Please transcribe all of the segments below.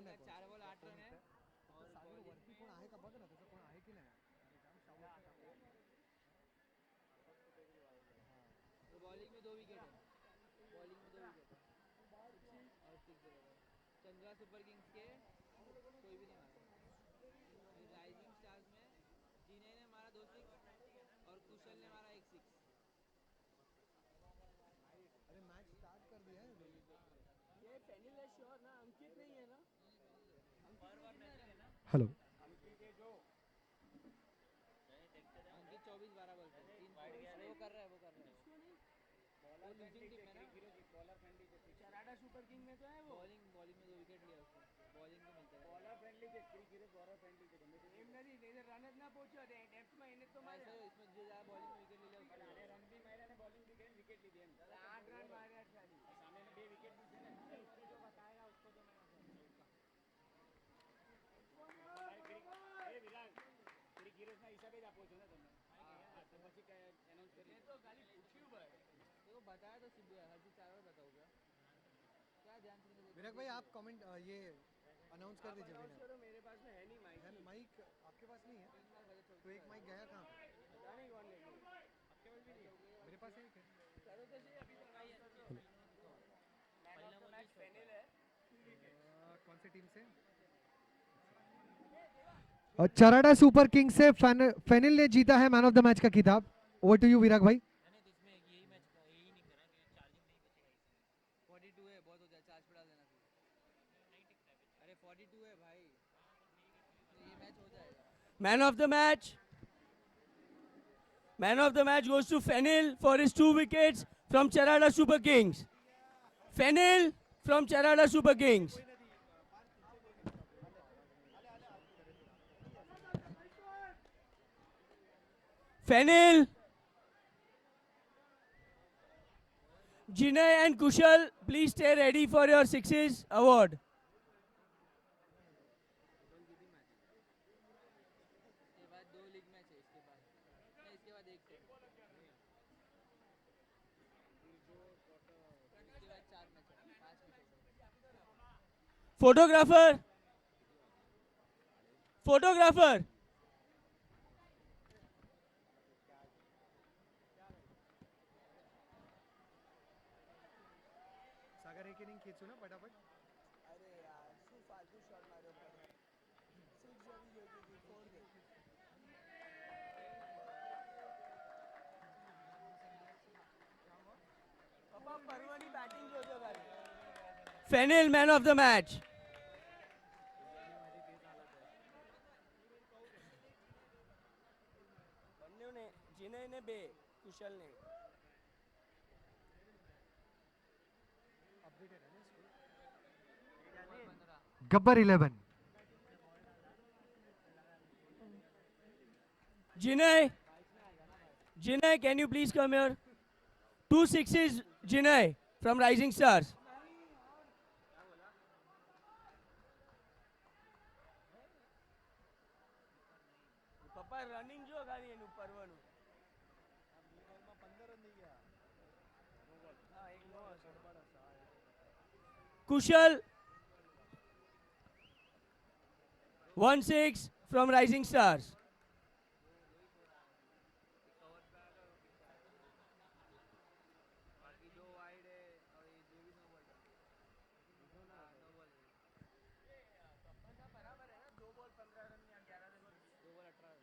कोण आहे 4 ball 8 run आहे और सागर बॉलिंग वरती कोण में आहे का बघ ना, त्याचं कोण आहे की नाही. और बॉलिंग में 2 विकेट है, बॉलिंग में 2 विकेट है और 6 बॉलर। चंद्रा सुपर किंग्स के कोई भी नहीं मारा। राइजिंग स्टार्स में जिने ने मारा 2 6 और कुशल ने मारा 1 6। अरे मैच स्टार्ट कर दिया है. ये फैनिल है श्योर ना, अंकित नहीं है ना? हेलो. अंकित 24 12 बॉल पे 3 वो कर रहा है, वो कर रहा है। वो लूजिंग टीम में ना, चराडा सुपर किंग में तो है वो। बॉलिंग बॉलिंग में 2 विकेट लिया उसने, बॉलिंग तो मिलता है। बॉलर फ्रेंडली के स्क्रीन गिरे बॉलर फ्रेंडली के एम नहीं इधर रनर ना पहुंचो दे डेप्थ में इन्हें तो मारे ऐसे इसमें जो ज्यादा बॉलिंग में विकेट ले लिया उसको। आधे रन भी मारे ने बॉलिंग भी करे विकेट ली दी 8 रन मारे खाली सामने ने 2 विकेट भी थे ना उसको जो बताएगा उसको तो मैं ए विराट तेरी गिरेस ना हिसाबे જ આપો છો ને તમે હા તો પછી એનાઉન્સ કરી એ તો ખાલી પૂછ્યું ભાઈ देखो बताया तो सिद्धू है, हर चीज 4 बार बताओ क्या ध्यान से नहीं देखो। विराट भाई आप कमेंट ये अनाउंस कर दीजिए अनाउंस विनर. करो मेरे पास में है नहीं माइक है माइक आपके पास नहीं है? 3 बार बजे तो एक माइक गया कहाँ पे? पता नहीं कौन ले गया आपके पास भी नहीं है मेरे पास एक है. करो तो सही अभी तो अनाउंस कर दो man of the match final है 2 विकेट कौन सी टीम से? चराडा सुपर किंग से फेनिल ने जीता है मैन ऑफ द मैच का खिताब. ओवर टू यू विराग भाई. नहीं इसमें यही मैच यही नहीं करा कि चार्जिंग नहीं बचेगा इसमें। 42 है बहुत हो जाए, चार्ज पे डाल देना फिर। नहीं टिकता है, अरे 42 है भाई, तो ये मैच हो जाएगा। Man of the match goes to Fenil for his 2 wickets from Charada Super Kings. Fenil from Charada Super Kings. Fenil, Jinay and Kushal, please stay ready for your sixes award. इसके बाद 2 league match है, इसके बाद नहीं, इसके बाद 1 से इसके बाद 4 मैच है, 5 मैच है। Photographer. सागर एक इनिंग खींचू ना फटाफट. अरे यार શું फालतू शॉट मार्યો પર 6 જવી જોઈતી હતી 4 ગઈ પપ્પા પરવાની બેટિંગ જોજો ખાલી Fenil man of the match. બંને ને જીનય ને 2 કુશલ ને Gabbar 11. Jinay, can you please come here? 2 sixes, Jinay from Rising Stars. પપ્પા રનિંગ જો ખાલી એનું પરવાનું બોલમાં 15 રન થઈ ગયા હા એક નો હશે Kushal 1-6 from Rising Stars. बाकी 2 वाइड है और ये 2 भी नो बॉल है, नो बॉल है, बराबर है ना 2 बॉल 15 रन या 11 रन 2 बॉल 18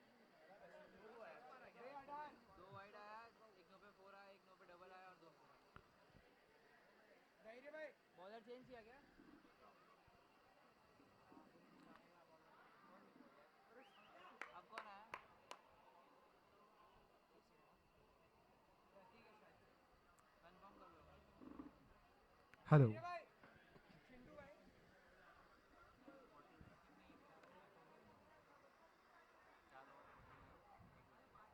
रन, 2 वाइड आया, एक नो पे 4 आया, एक नो पे डबल आया और 2 4 आया। बॉलर चेंज किया क्या? अब कौन आया? कंफर्म कर लो। हेलो.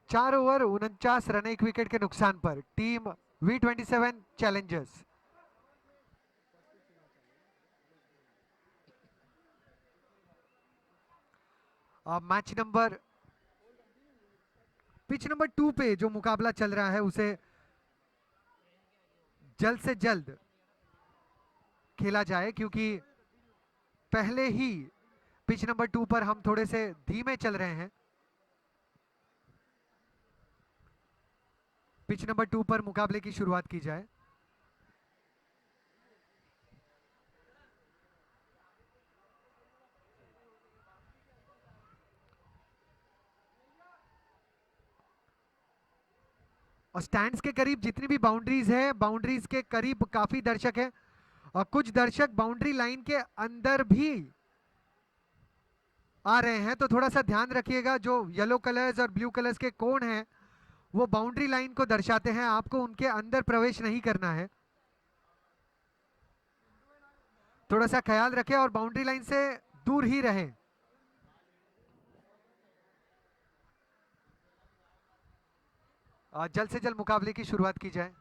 4 ओवर 49 रन 1 विकेट के नुकसान पर team V27 Challengers. Match number pitch number 2 पे जो मुकाबला चल रहा है उसे जल्द से जल्द खेला जाए, क्योंकि पहले ही पिच नंबर 2 पर हम थोड़े से धीमे चल रहे हैं। पिच नंबर 2 पर मुकाबले की शुरुआत की जाए। और स्टैंड्स के करीब जितनी भी बाउंड्रीज है, बाउंड्रीज के करीब काफी दर्शक हैं और कुछ दर्शक बाउंड्री लाइन के अंदर भी आ रहे हैं, तो थोड़ा सा ध्यान रखिएगा। जो येलो कलर्स और ब्लू कलर्स के कोण हैं वो बाउंड्री लाइन को दर्शाते हैं, आपको उनके अंदर प्रवेश नहीं करना है। थोड़ा सा ख्याल रखें और बाउंड्री लाइन से दूर ही रहें। जल्द से जल्द मुकाबले की शुरुआत की जाए।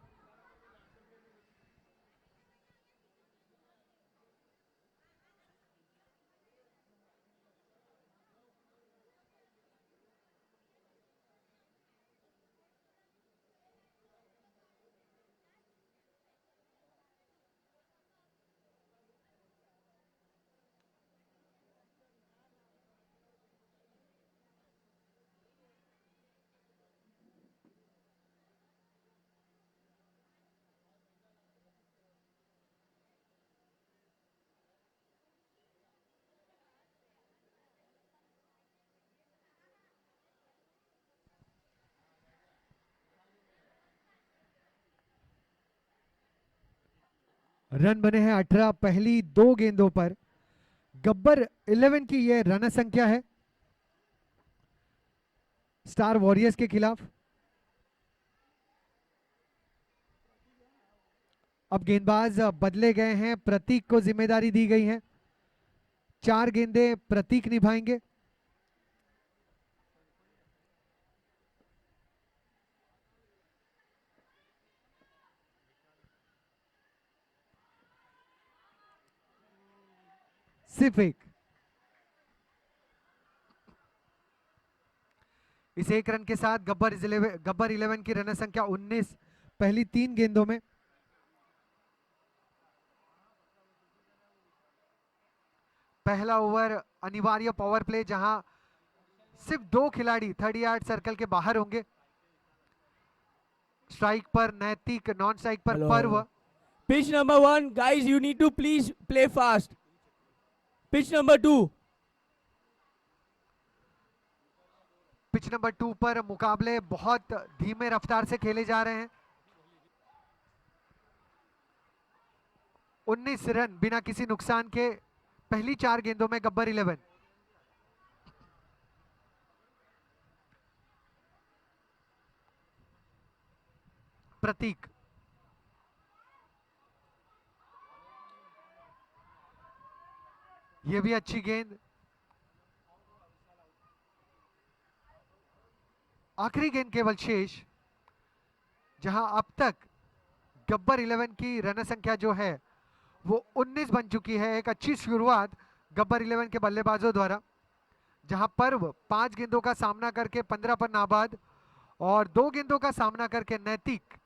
रन बने हैं 18 पहली 2 गेंदों पर। गब्बर 11 की यह रन संख्या है स्टार वॉरियर्स के खिलाफ। अब गेंदबाज बदले गए हैं, प्रतीक को जिम्मेदारी दी गई है। 4 गेंदें प्रतीक निभाएंगे। सिर्फ एक। इस एक रन के साथ गब्बर 11 की रन संख्या 19 पहली 3 गेंदों में। पहला ओवर अनिवार्य पावर प्ले, जहां सिर्फ 2 खिलाड़ी 30 यार्ड सर्कल के बाहर होंगे। स्ट्राइक पर नैतिक, नॉन स्ट्राइक पर पर्व। Pitch number 1, guys, you need to please play fast. Pitch number 2। Pitch number 2 पर मुकाबले बहुत धीमे रफ्तार से खेले जा रहे हैं। 19 रन बिना किसी नुकसान के पहली 4 गेंदों में गब्बर 11। प्रतीक, ये भी अच्छी गेंद। आखिरी गेंद केवल शेष, जहां अब तक गब्बर 11 की रन संख्या जो है वो 19 बन चुकी है। एक अच्छी शुरुआत गब्बर 11 के बल्लेबाजों द्वारा, जहां पर्व 5 गेंदों का सामना करके 15 पर नाबाद और 2 गेंदों का सामना करके नैतिक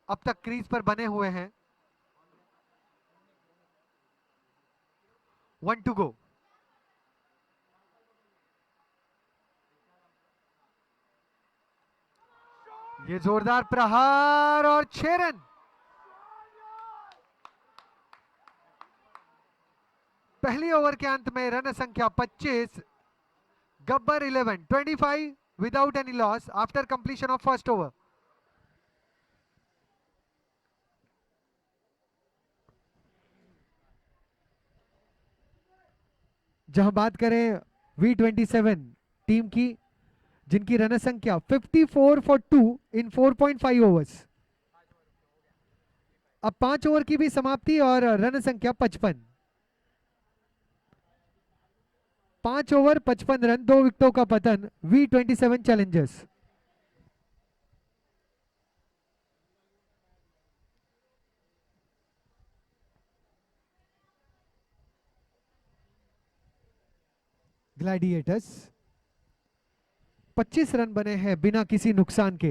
अब तक क्रीज पर बने हुए हैं। 1 टू गो। ये जोरदार प्रहार और 6 रन। पहली ओवर के अंत में रन संख्या 25। Gabbar 11 25 without any loss after completion of first over. जहां बात करें V27 टीम की, जिनकी रन संख्या 54 फॉर 2 इन 4.5 ओवर्स। अब 5 ओवर की भी समाप्ति और रन संख्या 55। 5 ओवर 55 रन, 2 विकेटों का पतन V27 चैलेंजर्स। ग्लैडिएटर्स 25 रन बने हैं बिना किसी नुकसान के।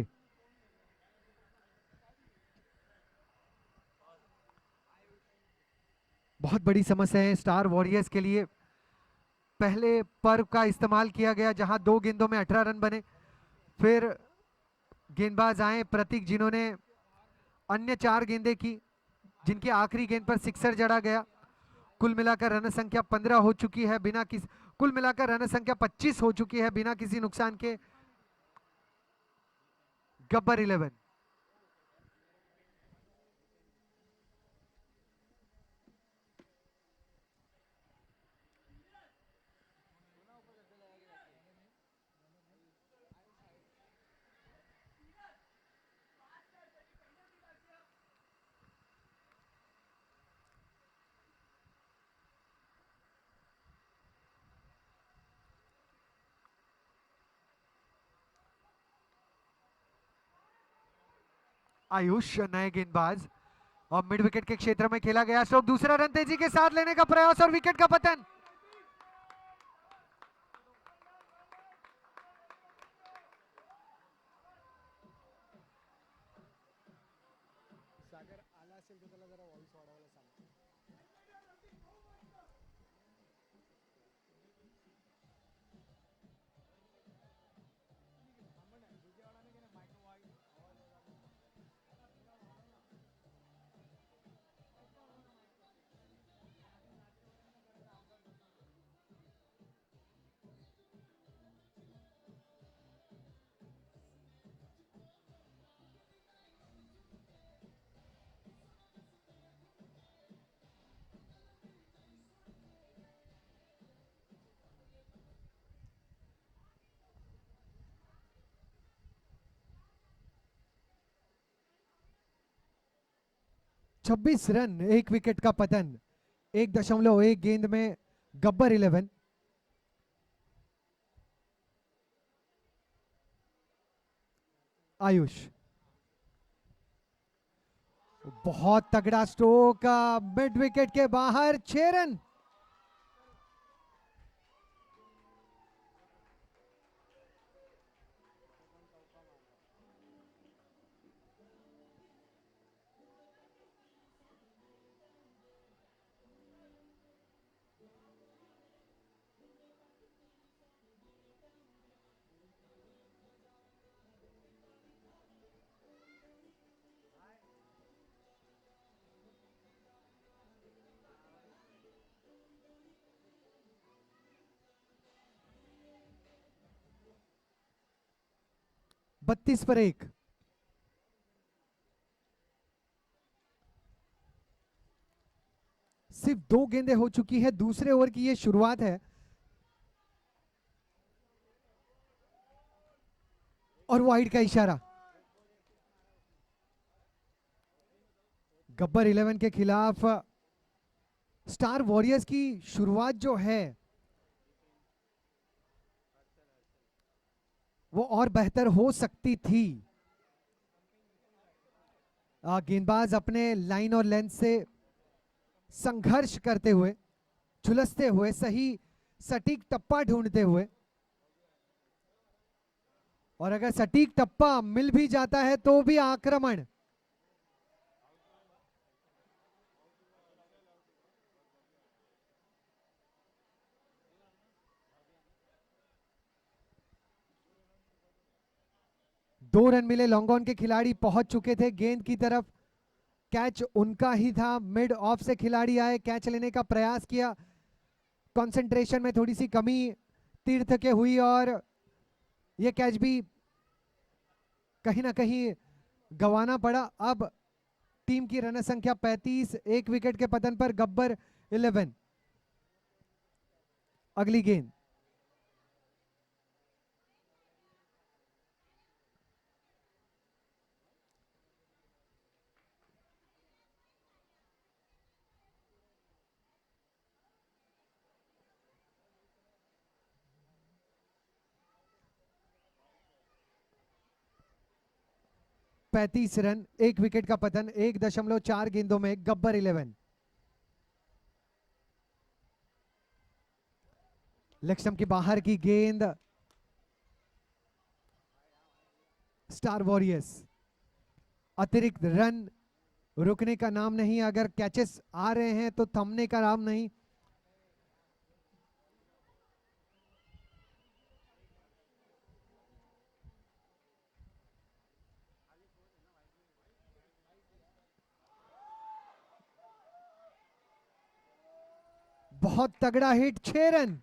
बहुत बड़ी समस्या है स्टार वॉरियर्स के लिए। पहले पर्व का इस्तेमाल किया गया जहां 2 गेंदों में 18 रन बने, फिर गेंदबाज आए प्रतीक जिन्होंने अन्य 4 गेंदें की जिनकी आखिरी गेंद पर सिक्सर जड़ा गया। कुल मिलाकर रन संख्या 15 हो चुकी है बिना किसी, कुल मिलाकर रन संख्या 25 हो चुकी है बिना किसी नुकसान के। गब्बर 11 आयुष नए गेंदबाज और मिड विकेट के क्षेत्र में खेला गया स्ट्रोक, दूसरा रन तेजी के साथ लेने का प्रयास और विकेट का पतन। छब्बीस रन, 1 विकेट का पतन, 1.1 गेंद में गब्बर 11। आयुष बहुत तगड़ा स्ट्रोक, मिड विकेट के बाहर, 6 रन। बत्तीस पर 1। सिर्फ 2 गेंदें हो चुकी है, दूसरे ओवर की ये शुरुआत है और वाइड का इशारा। गब्बर 11 के खिलाफ स्टार वॉरियर्स की शुरुआत जो है वो और बेहतर हो सकती थी। गेंदबाज अपने लाइन और लेंथ से संघर्ष करते हुए, झुलसते हुए, सही सटीक टप्पा ढूंढते हुए, और अगर सटीक टप्पा मिल भी जाता है तो भी आक्रमण। दो रन मिले, लॉन्ग ऑन के खिलाड़ी पहुंच चुके थे गेंद की तरफ, कैच उनका ही था। मिड ऑफ से खिलाड़ी आए, कैच लेने का प्रयास किया, कंसंट्रेशन में थोड़ी सी कमी तीर्थ के हुई और ये कैच भी कहीं ना कहीं गंवाना पड़ा। अब टीम की रन संख्या 35, 1 विकेट के पतन पर गब्बर 11। अगली गेंद पैंतीस रन, 1 विकेट का पतन, 1.4 गेंदों में गब्बर 11। लक्ष्यम के बाहर की गेंद, स्टार वॉरियर्स अतिरिक्त रन रुकने का नाम नहीं, अगर कैचेस आ रहे हैं तो थमने का नाम नहीं। बहुत तगड़ा हिट, 6 रन।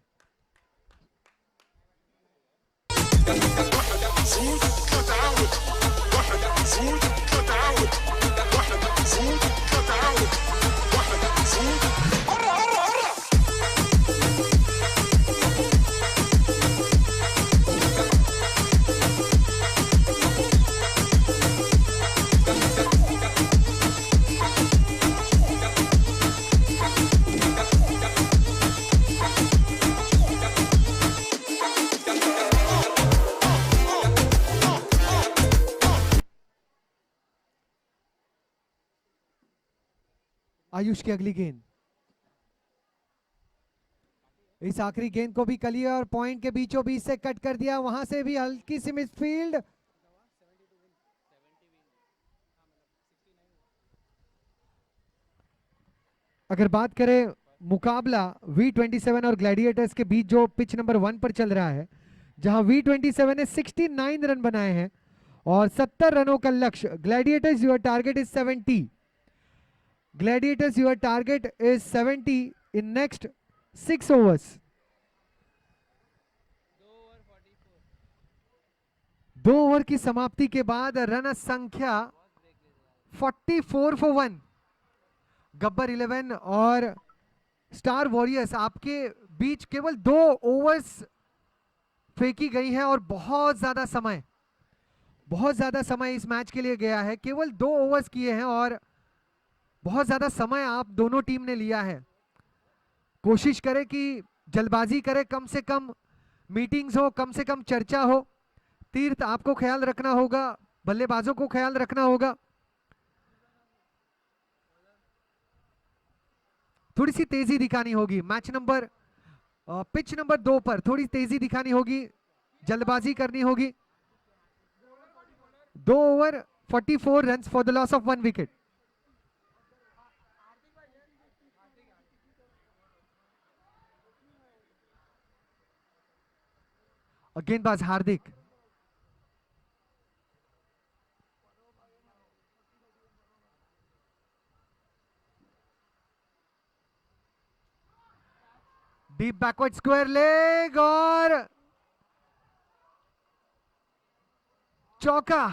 आयुष की अगली गेंद, इस आखिरी गेंद को भी कलिया और पॉइंट के बीचों बीच से कट कर दिया, वहां से भी हल्की सी मिसफील्ड। अगर बात करें मुकाबला V27 और ग्लैडिएटर्स के बीच जो पिच नंबर 1 पर चल रहा है, जहां V27 ने 69 रन बनाए हैं और 70 रनों का लक्ष्य। Gladiators your target is 70। Gladiators, your target is 70 in next 6 overs. 2 over की समाप्ति के बाद रन संख्या 44 for 1। गब्बर 11 और स्टार वॉरियर्स आपके बीच केवल 2 ओवर्स फेंकी गई हैं और बहुत ज्यादा समय इस मैच के लिए गया है। केवल 2 ओवर्स किए हैं और बहुत ज्यादा समय आप दोनों टीम ने लिया है। कोशिश करें कि जल्दबाजी करें, कम से कम मीटिंग्स हो, कम से कम चर्चा हो। तीर्थ आपको ख्याल रखना होगा, बल्लेबाजों को ख्याल रखना होगा। थोड़ी सी तेजी दिखानी होगी पिच नंबर 2 पर थोड़ी तेजी दिखानी होगी, जल्दबाजी करनी होगी। 2 over 44 runs for the loss of 1 wicket. गेंदबाज हार्दिक, डीप बैकवर्ड स्क्वायर लेग और चौका।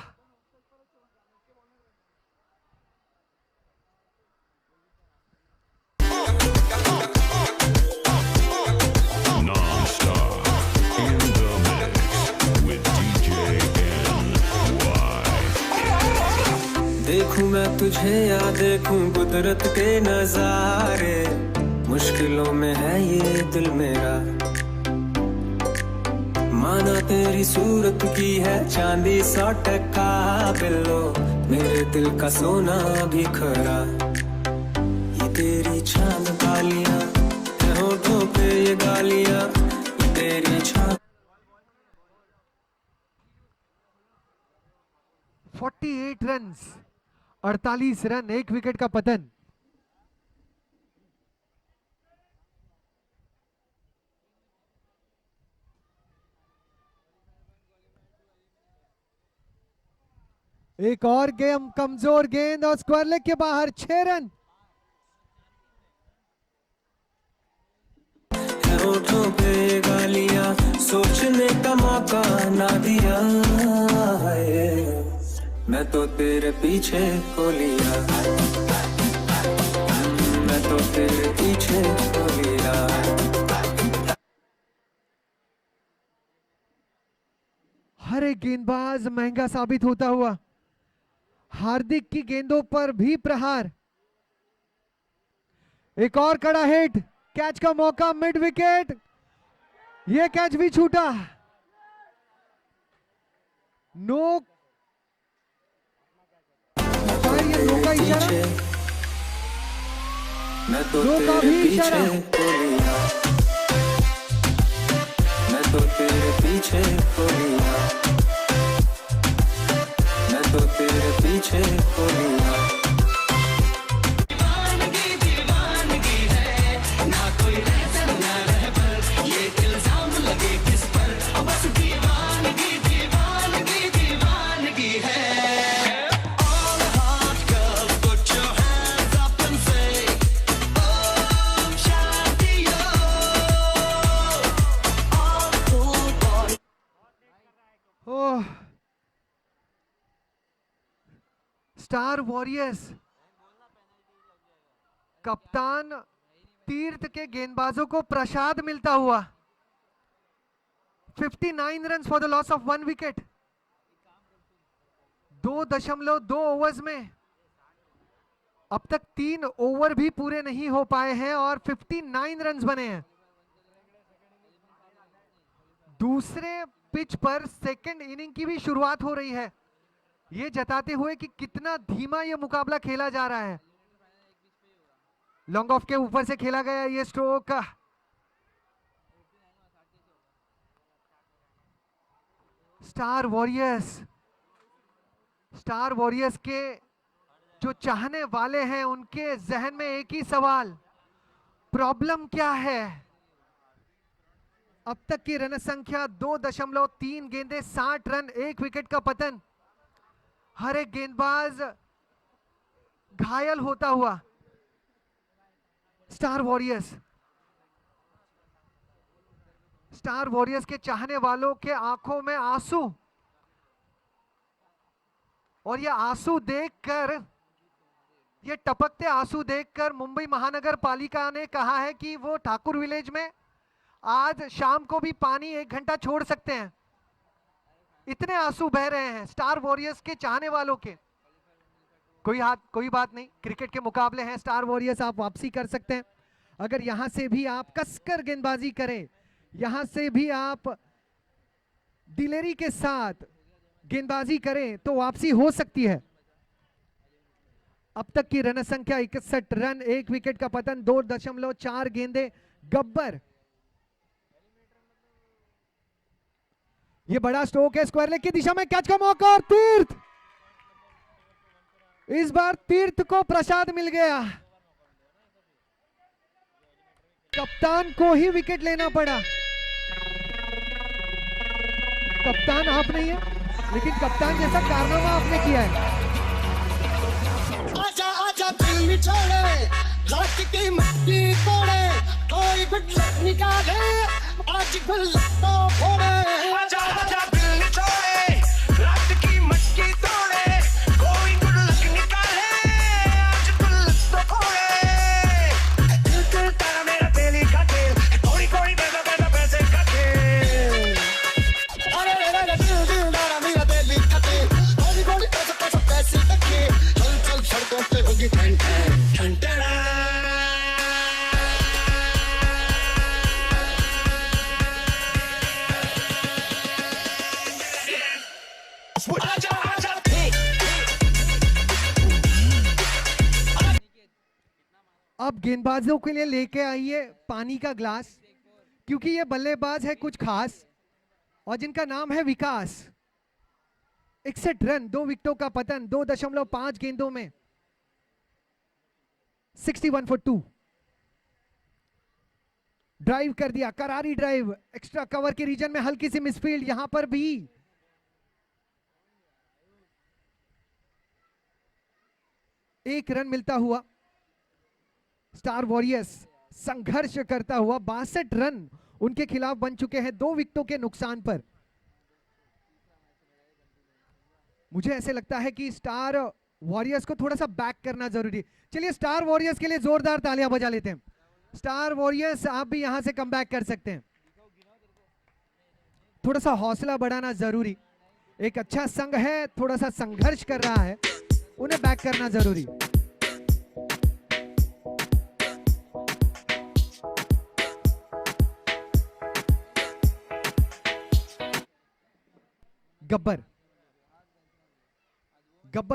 देखूं मैं तुझे या देखूं कुदरत के नजारे, मुश्किलों में है ये दिल मेरा। माना तेरी सूरत की है चांदी 100% बिल्लो, मेरे दिल का सोना भी खरा। ये तेरी चांद गालियां है होठों पे ये गालियां, ये तेरी चांद। 48 रन, 48 रन, 1 विकेट का पतन। एक और गेम, कमजोर गेंद और स्क्वायर लेग के बाहर, 6 रन। होठों पे गालियां, सोचने का मौका ना दिया है, मैं तो तेरे पीछे हो लिया, मैं तो तेरे पीछे हो लिया। हर एक गेंदबाज महंगा साबित होता हुआ। हार्दिक की गेंदों पर भी प्रहार। एक और कड़ा हिट, कैच का मौका मिड विकेट, ये कैच भी छूटा। नो का इशारा, मैं तो तेरे पीछे हो लिया, मैं तो तेरे पीछे हो लिया, मैं तो तेरे पीछे हो लिया। स्टार वॉरियर्स कप्तान तीर्थ के गेंदबाजों को प्रसाद मिलता हुआ। 59 run for the loss of 1 wicket. 2.2 overs में अब तक 3 ओवर भी पूरे नहीं हो पाए हैं और 59 रन बने हैं। दूसरे पिच पर सेकंड इनिंग की भी शुरुआत हो रही है, ये जताते हुए कि कितना धीमा ये मुकाबला खेला जा रहा है। लॉन्ग ऑफ के ऊपर से खेला गया ये स्ट्रोक। स्टार वॉरियर्स के जो चाहने वाले हैं उनके जहन में एक ही सवाल, प्रॉब्लम क्या है? अब तक की रन संख्या 2.3 गेंदें 60 रन, 1 विकेट का पतन। हर एक गेंदबाज घायल होता हुआ। स्टार वॉरियर्स के चाहने वालों के आंखों में आंसू, और ये आंसू देखकर, ये टपकते आंसू देखकर मुंबई महानगर पालिका ने कहा है कि वो ठाकुर विलेज में आज शाम को भी पानी 1 घंटा छोड़ सकते हैं। इतने आंसू बह रहे हैं स्टार वॉरियर्स के चाहने वालों के। कोई बात नहीं, क्रिकेट के मुकाबले हैं। स्टार वॉरियर्स आप वापसी कर सकते हैं। अगर यहां से भी आप कसकर गेंदबाजी करें, यहां से भी आप दिलेरी के साथ गेंदबाजी करें तो वापसी हो सकती है। अब तक की रन संख्या 61 रन, 1 विकेट का पतन, 2.4 गेंदें। गब्बर, ये बड़ा स्ट्रोक है, स्क्वायर लेग की दिशा में कैच का मौका और तीर्थ, इस बार तीर्थ को प्रसाद मिल गया। कप्तान को ही विकेट लेना पड़ा। कप्तान आप नहीं है, लेकिन कप्तान जैसा कारनामा आपने किया है। आजा आजा दिल निचोड़े, रात की मट्टी तोड़े, कोई गुल्लक निकाले, आज गुल्लक तो फोड़े। आजा आजा दिल निचोड़े, रात की मट्टी तोड़े, कोई गुल्लक निकाले, आज गुल्लक तो फोड़े। दिल दिल तारा मेरा तेली का तेल, कोई कोई बेदा पैसे का खेल। अरे दिल दिल तारा मेरा तेली का तेल, कोई कोई पैसे का खेल। चल चल सड़कों पे होगी ठंड ठंड ठंड। अब गेंदबाजों के लिए लेके आइए पानी का ग्लास, क्योंकि ये बल्लेबाज है कुछ खास और जिनका नाम है विकास। 61 रन, 2 विकेटों का पतन, 2.5 गेंदों में 61 फॉर 2। ड्राइव कर दिया, करारी ड्राइव, एक्स्ट्रा कवर के रीजन में हल्की सी मिसफील्ड, यहां पर भी 1 रन मिलता हुआ। स्टार वॉरियर्स संघर्ष करता हुआ 62 रन उनके खिलाफ बन चुके हैं 2 विकेटों के नुकसान पर। मुझे ऐसे लगता है कि स्टार वॉरियर्स को थोड़ा सा बैक करना जरूरी है। चलिए स्टार वॉरियर्स के लिए जोरदार तालियां बजा लेते हैं। स्टार वॉरियर्स आप भी यहां से कम बैक कर सकते हैं। थोड़ा सा हौसला बढ़ाना जरूरी, एक अच्छा संघ है, थोड़ा सा संघर्ष कर रहा है, उन्हें बैक करना जरूरी। गब्बर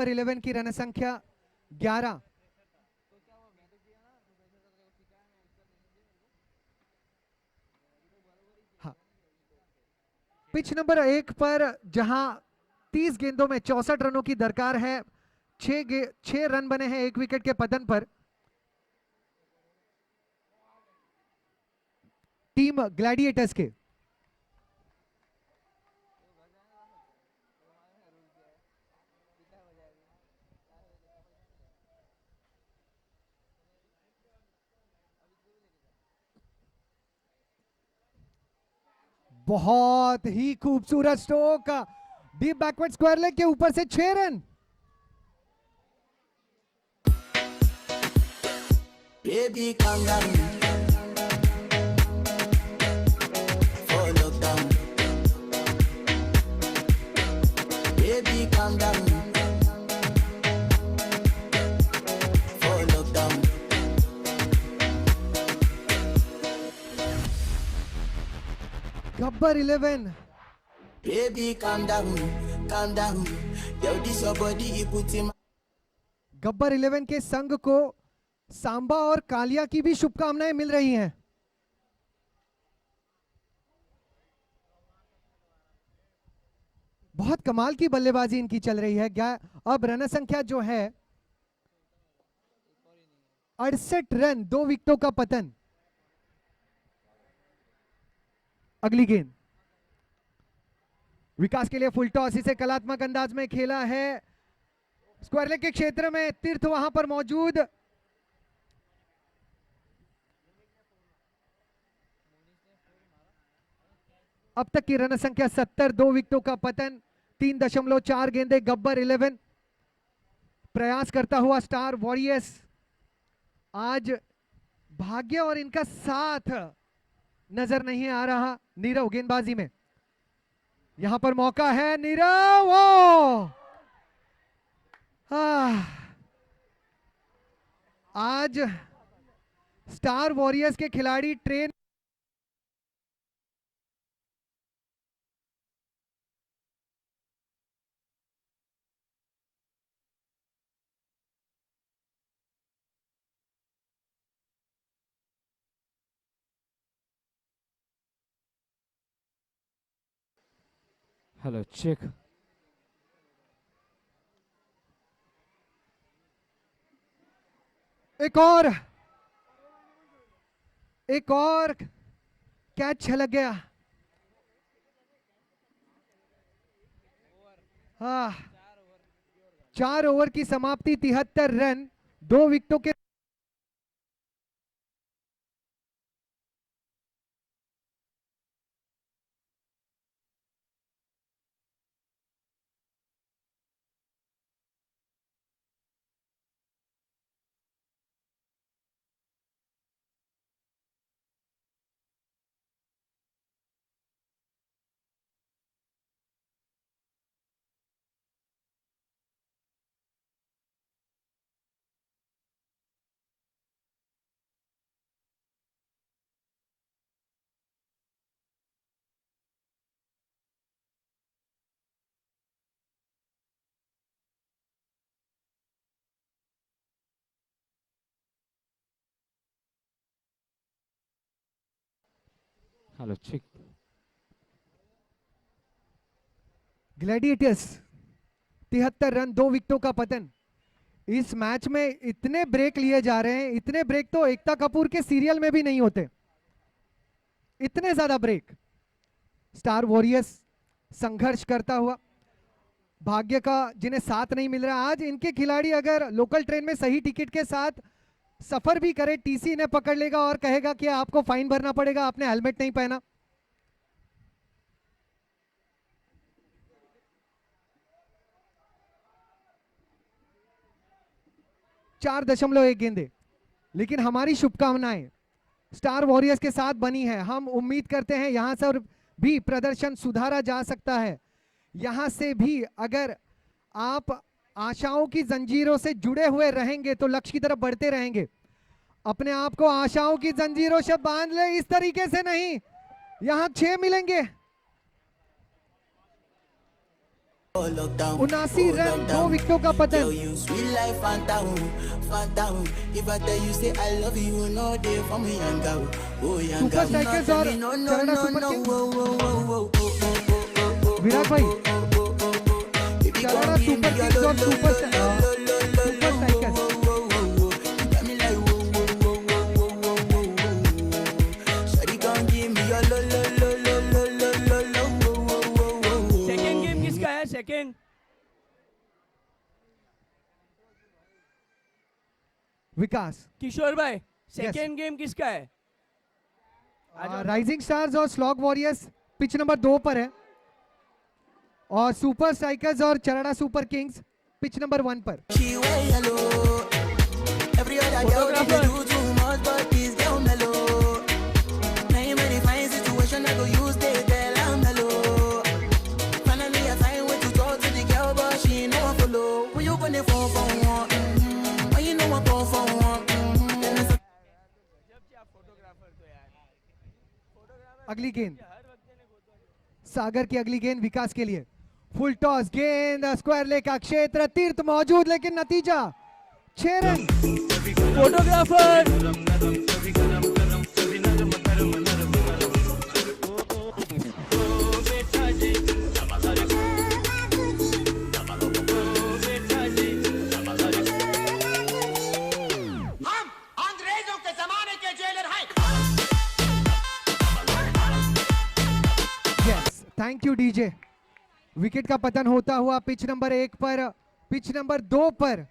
11 की रन संख्या 11। हाँ, पिच नंबर 1 पर जहां 30 गेंदों में 64 रनों की दरकार है, 6 रन बने हैं 1 विकेट के पतन पर। टीम ग्लैडिएटर्स के बहुत ही खूबसूरत stroke, deep backward square leg के ऊपर से 6 run. Baby, calm down. For lockdown. Baby, calm down. For lockdown. Gabbar 11 Baby, calm down. Calm down. Yo, this your body, you put in. Gabbar 11 के संघ को सांबा और कालिया की भी शुभकामनाएं मिल रही हैं। बहुत कमाल की बल्लेबाजी इनकी चल रही है। अब रन संख्या जो है 68 रन, 2 विकेटों का पतन। अगली गेंद विकास के लिए फुल टॉस, इसे कलात्मक अंदाज में खेला है। स्क्वायर लेग के क्षेत्र में तीर्थ वहां पर मौजूद। अब तक की रन संख्या 70, 2 विकेटों का पतन, 3.4 गेंदे। गब्बर 11 प्रयास करता हुआ स्टार वॉरियर्स आज भाग्य और इनका साथ नजर नहीं आ रहा। नीरव गेंदबाजी में यहां पर मौका है, नीरव आज स्टार वॉरियर्स के खिलाड़ी ट्रेन Hello, check. एक और कैच छलक गया। हाँ, 4 ओवर की समाप्ति, 73 रन, 2 विकेटों के। Hello, check. ग्लैडिएटर्स 73 रन, 2 विकेटों का पतन। इस मैच में इतने ब्रेक लिए जा रहे हैं, इतने ब्रेक तो एकता कपूर के सीरियल में भी नहीं होते, इतने ज्यादा ब्रेक। स्टार वॉरियर्स संघर्ष करता हुआ, भाग्य का जिन्हें साथ नहीं मिल रहा। आज इनके खिलाड़ी अगर लोकल ट्रेन में सही टिकट के साथ सफर भी करे, टीसी इन्हें पकड़ लेगा और कहेगा कि आपको फाइन भरना पड़ेगा, आपने हेलमेट नहीं पहना। चार 4.1 गेंदे, लेकिन हमारी शुभकामनाएं स्टार वॉरियर्स के साथ बनी है। हम उम्मीद करते हैं यहां से और भी प्रदर्शन सुधारा जा सकता है। यहां से भी अगर आप आशाओं की जंजीरों से जुड़े हुए रहेंगे तो लक्ष्य की तरफ बढ़ते रहेंगे। अपने आप को आशाओं की जंजीरों से बांध ले, इस तरीके से नहीं। यहां 6 मिलेंगे। 79 रन, 2 विकेटों का पतन। सुपर स्ट्राइकर्स और चरना सुपर किंग्स। विराट भाई, चरना सुपर किंग्स और सुपर स्ट्राइकर्स सेकंड गेम किसका है? सेकंड विकास। किशोर भाई, सेकंड गेम किसका है? राइजिंग स्टार्स और स्लॉग वॉरियर्स पिच नंबर 2 पर है, और सुपर स्ट्राइकर्स और चरड़ा सुपर किंग्स पिच नंबर 1 पर। फोटोग्राफर अगली गेंद सागर की अगली गेंद विकास के लिए। फुल टॉस, गेंद स्क्वायर लेग का क्षेत्र, तीर्थ मौजूद लेकिन नतीजा 6 रन। फोटोग्राफर हम अंग्रेजों के जमाने के जेलर हैं। Yes, thank you DJ. Wicket का पतन होता हुआ पिच नंबर 1 पर, पिच नंबर 2 पर।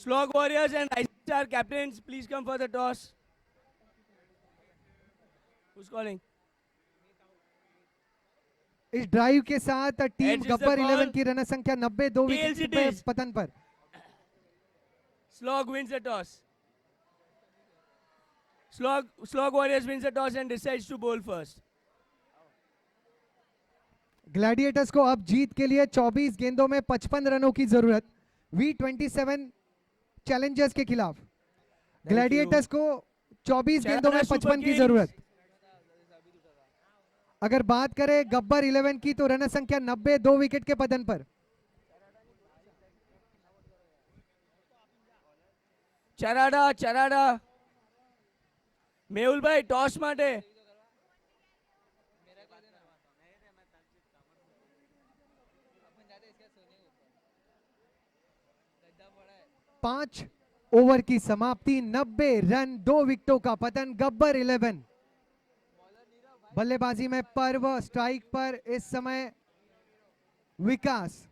Slog Warriors and Rising Star captains, please come for the toss. Who's calling? इस ड्राइव के साथ team Heads is the Gabbar ball. 11 की रन संख्या 90, 2 Tails विकेट it पे is. पतन पर। Slog wins the toss. Slog Warriors wins the toss and decides to bowl first. Gladiators को अब जीत के लिए 24 गेंदों में 55 रनों की जरूरत V27 चैलेंजर्स के खिलाफ। ग्लैडिएटर्स को 24 गेंदों में 55 की जरूरत। अगर बात करें गब्बर 11 की तो रन संख्या 90, 2 विकेट के पतन पर। चराडा मेहुल भाई टॉस माटे। 5 ओवर की समाप्ति, 90 रन, 2 विकेटों का पतन। गब्बर 11 बल्लेबाजी में पर्व, स्ट्राइक पर इस समय विकास।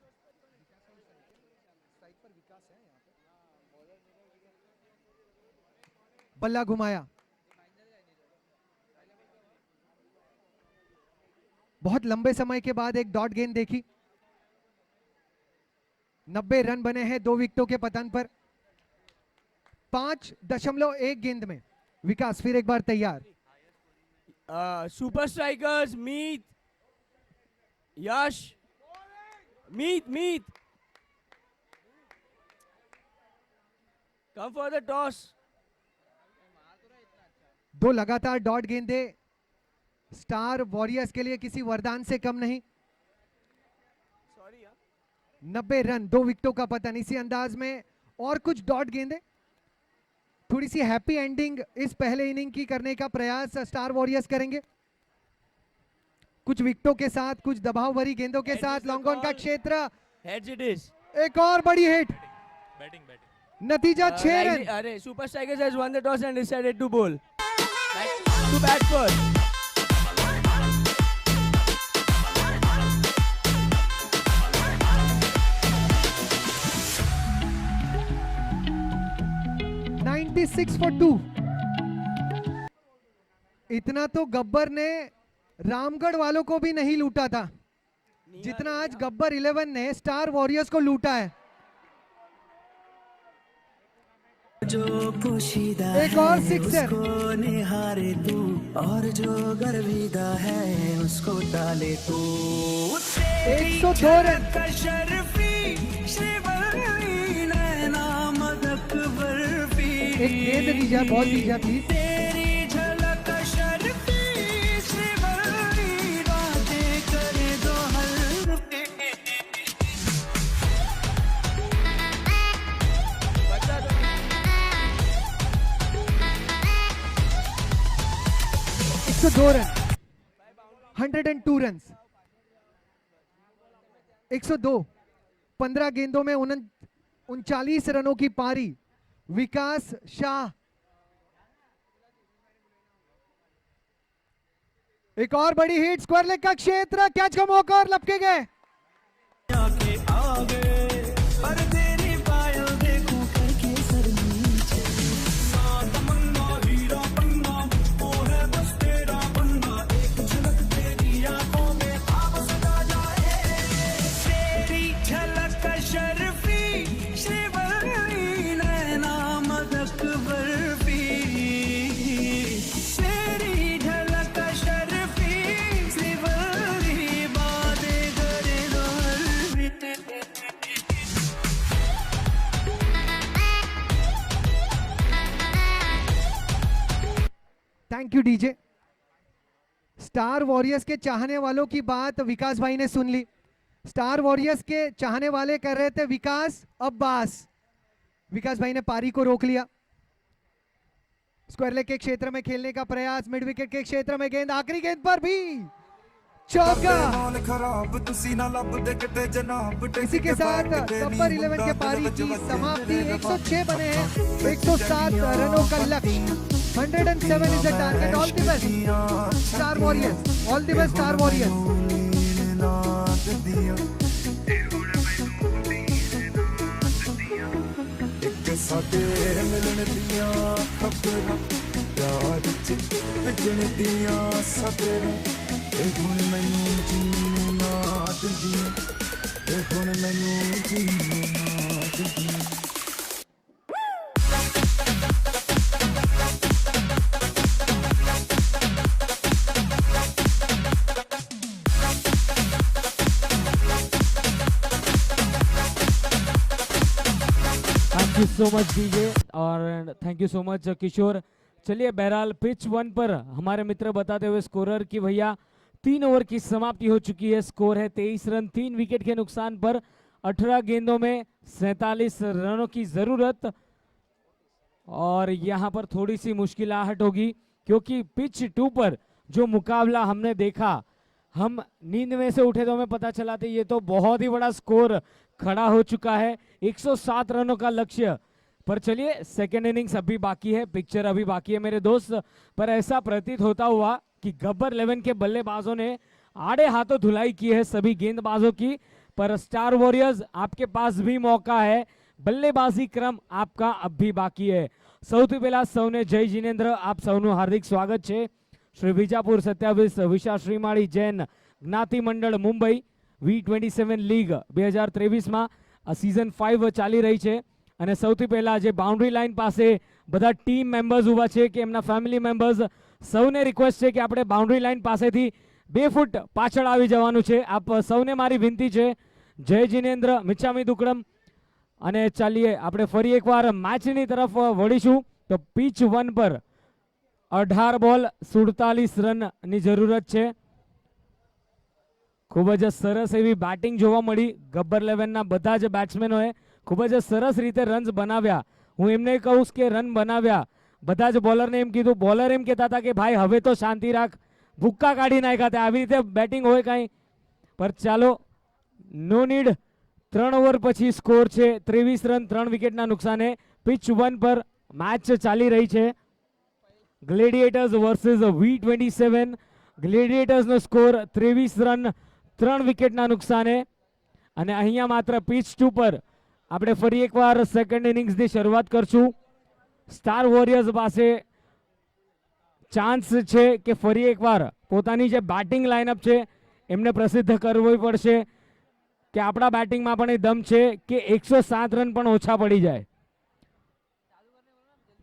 बल्ला घुमाया, बहुत लंबे समय के बाद एक डॉट गेंद देखी। 90 रन बने हैं 2 विकेटों के पतन पर। 5.1 गेंद में विकास फिर एक बार तैयार। Super strikers Meet, Yash, Meet come for the toss. 2 लगातार डॉट गेंदें स्टार वॉरियर्स के लिए किसी वरदान से कम नहीं। 90 रन, 2 विकेटों का पतन। इसी अंदाज में और कुछ डॉट गेंदें, थोड़ी सी हैप्पी एंडिंग इस पहले इनिंग की करने का प्रयास स्टार वॉरियर्स करेंगे। कुछ विकेटों के साथ, कुछ दबाव भरी गेंदों के साथ। लॉन्ग ऑन का क्षेत्र, हेड्स इट इज। एक और बड़ी हिट, नतीजा 6 रन। अरे super strikers has won the toss and decided to bowl, to bat first. Six for 2। इतना तो गब्बर ने रामगढ़ वालों को भी नहीं लूटा था जितना आज गब्बर 11 ने स्टार वॉरियर्स को लूटा है। जो पोशीदा एक और सिक्सर, उसको निहारे तू, और जो गर्विदा है उसको डाले तू। 102 रन। एक गेंद दीजिए, बॉल दीजिए प्लीज। तेरी झलक शर्फी श्रीवल्ली, बातें करे दो हल्के। 102 रन, 102 रन, 102, 15 गेंदों में 39 रनों की पारी। विकास शाह, एक और बड़ी हिट, स्क्वायर लेग का क्षेत्र, कैच का मौका और लपके गए। Thank you DJ. Star warriors के चाहने वालों की बात विकास भाई ने सुन ली। स्टार वॉरियर्स के चाहने वाले कर रहे थे विकास अब्बास, विकास भाई ने पारी को रोक लिया। स्क्वायर लेग के क्षेत्र में खेलने का प्रयास, मिड विकेट के क्षेत्र में गेंद, आखिरी गेंद पर भी चौका। इसी के साथ गब्बर 11 के पारी की समाप्ति। 106 बने हैं, 107 रनों का लक्ष्य। 107 is the target. All the best star warriors, all the best star warriors. साडे मिलन दियां खबरां याद च वजण दियां सदरां ए हुण मैनूं जीने ना दिंदियां, ए हुण मैनूं जीने ना दिंदियां। Thank you so much DJ और थैंक यू सो मच किशोर। चलिए बहरहाल पिच 1 पर हमारे मित्र बताते हुए स्कोरर की भैया 3 ओवर की समाप्ति हो चुकी है। स्कोर है 23 रन, 3 विकेट के नुकसान पर 18 गेंदों में 47 रनों की जरूरत। और यहाँ पर थोड़ी सी मुश्किलाहट होगी क्योंकि पिच 2 पर जो मुकाबला हमने देखा, हम नींद में से उठे तो हमें पता चला था ये तो बहुत ही बड़ा स्कोर खड़ा हो चुका है। 107 रनों का लक्ष्य। पर चलिए सेकेंड इनिंग्स अभी बाकी है, पिक्चर अभी बाकी है मेरे दोस्त। पर ऐसा प्रतीत होता हुआ कि गब्बर 11 के बल्लेबाजों ने आड़े हाथों धुलाई की है सभी गेंदबाजों की। पर स्टार वॉरियर्स आपके पास भी मौका है, बल्लेबाजी क्रम आपका अब भी बाकी है। સૌથી પહેલા સૌને જય જીનેન્દ્ર, આપ સૌનું હાર્દિક સ્વાગત છે। શ્રી વિજાપુર 27 વિશા શ્રીમાળી જૈન જ્ઞાતિ મંડળ મુંબઈ V27 લીગ 2023 માં सीजन 5 ચાલી રહી છે। અને સૌથી પહેલા જે બાઉન્ડ્રી લાઇન પાસે બધા ટીમ મેમ્બર્સ ઊભા છે કે એમના ફેમિલી મેમ્બર્સ, સૌને રિક્વેસ્ટ છે કે આપણે બાઉન્ડ્રી લાઇન પાસેથી 2 ફૂટ પાછળ આવી જવાનું છે। આપ સૌને મારી વિનંતી છે। જય જીનેન્દ્ર, મિચ્છામી દુક્કડમ। અને ચાલીએ આપણે ફરી એકવાર મેચની તરફ વળીશું। તો પિચ 1 પર 18 બોલ 47 રનની જરૂરત છે। ખૂબ જ સરસ એવી બેટિંગ જોવા મળી ગબ્બર 11ના બધા જ બેટ્સમેનોએ ખૂબ જ સરસ રીતે રન્સ બનાવ્યા। હું એમને કહું કે રન બનાવ્યા, બધા જ બોલરને એમ કીધું, બોલર એમ કહેતા હતા કે ભાઈ હવે તો શાંતિ રાખ, ભૂક્કા કાઢી નાખ્યા હતા, આવી રીતે બેટિંગ હોય કાંઈ। પર ચાલો, નો નીડ। 3 ઓવર પછી સ્કોર છે 23 રન, 3 વિકેટના નુકસાને। પિચ 1 પર મેચ ચાલી રહી છે, ગ્લેડિએટર્સ વર્સિસ V27। ગ્લેડિએટર્સનો સ્કોર 23 રન, 3 વિકેટના નુકસાને। અને અહીંયા માત્ર પિચ 2 પર આપણે ફરી એકવાર સેકન્ડ ઇનિંગ્સની શરૂઆત કરશું। સ્ટાર વોરિયર્સ પાસે ચાન્સ છે કે ફરી એકવાર પોતાની જે બેટિંગ લાઇનઅપ છે એમને પ્રસિદ્ધ કરવી પડશે कि आपड़ा बैटिंग में पण दम छे कि 107 रन पण ओछा पड़ी जाए।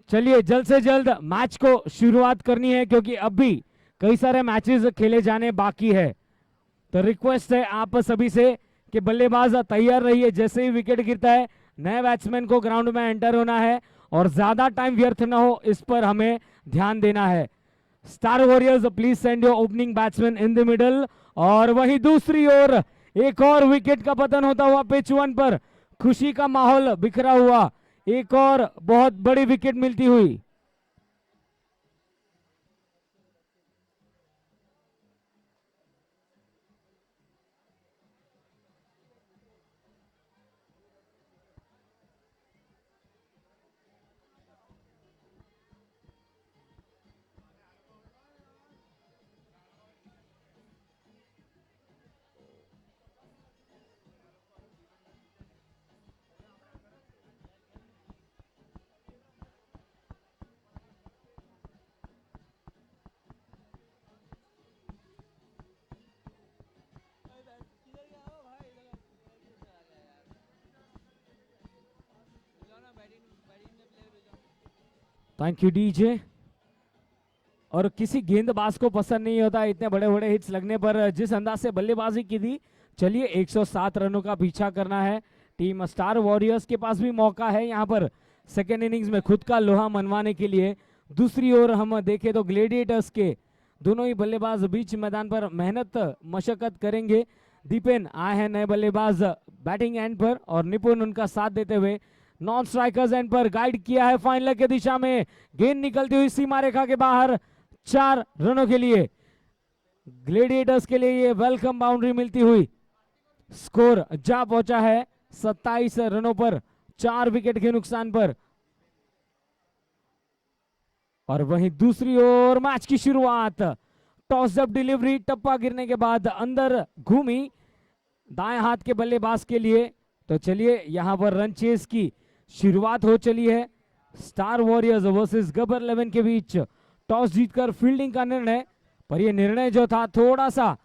चलिए जल्द से जल्द मैच को शुरुआत करनी है क्योंकि अब भी कई सारे मैचेस खेले जाने बाकी है। तो रिक्वेस्ट है आप सभी से कि बल्लेबाज तैयार रहिए, जैसे ही विकेट गिरता है नए बैट्समैन को ग्राउंड में एंटर होना है और ज्यादा टाइम व्यर्थ न हो, इस पर हमें ध्यान देना है। Star warriors please send your opening batsman in the middle. और वहीं दूसरी ओर एक और विकेट का पतन होता हुआ पिच 1 पर खुशी का माहौल बिखरा हुआ, एक और बहुत बड़ी विकेट मिलती हुई। Thank you DJ. और किसी गेंदबाज को पसंद नहीं होता इतने बड़े बड़े हिट्स लगने पर जिस अंदाज से बल्लेबाजी की थी। चलिए 107 रनों का पीछा करना है। टीम स्टार वॉरियर्स के पास भी मौका है यहाँ पर सेकेंड इनिंग्स में खुद का लोहा मनवाने के लिए। दूसरी ओर हम देखें तो ग्लेडिएटर्स के दोनों ही बल्लेबाज बीच मैदान पर मेहनत मशक्कत करेंगे। दीपेन आए हैं नए बल्लेबाज बैटिंग एंड पर और निपुण उनका साथ देते हुए नॉन स्ट्राइकर्स एंड पर गाइड किया है फाइनल की दिशा में। गेंद निकलती हुई सीमा रेखा के बाहर 4 रनों के लिए ग्लेडिएटर्स के लिए ये वेलकम बाउंड्री मिलती हुई। स्कोर जा पहुंचा है 27 रनों पर 4 विकेट के नुकसान पर। और वहीं दूसरी ओर मैच की शुरुआत, टॉस अप डिलीवरी, टप्पा गिरने के बाद अंदर घूमी दाएं हाथ के बल्लेबाज के लिए। तो चलिए यहां पर रन चेस की शुरुआत हो चली है। स्टार वॉरियर्स वर्सेस गब्बर 11 के बीच टॉस जीतकर फील्डिंग का निर्णय, पर यह निर्णय जो था थोड़ा सा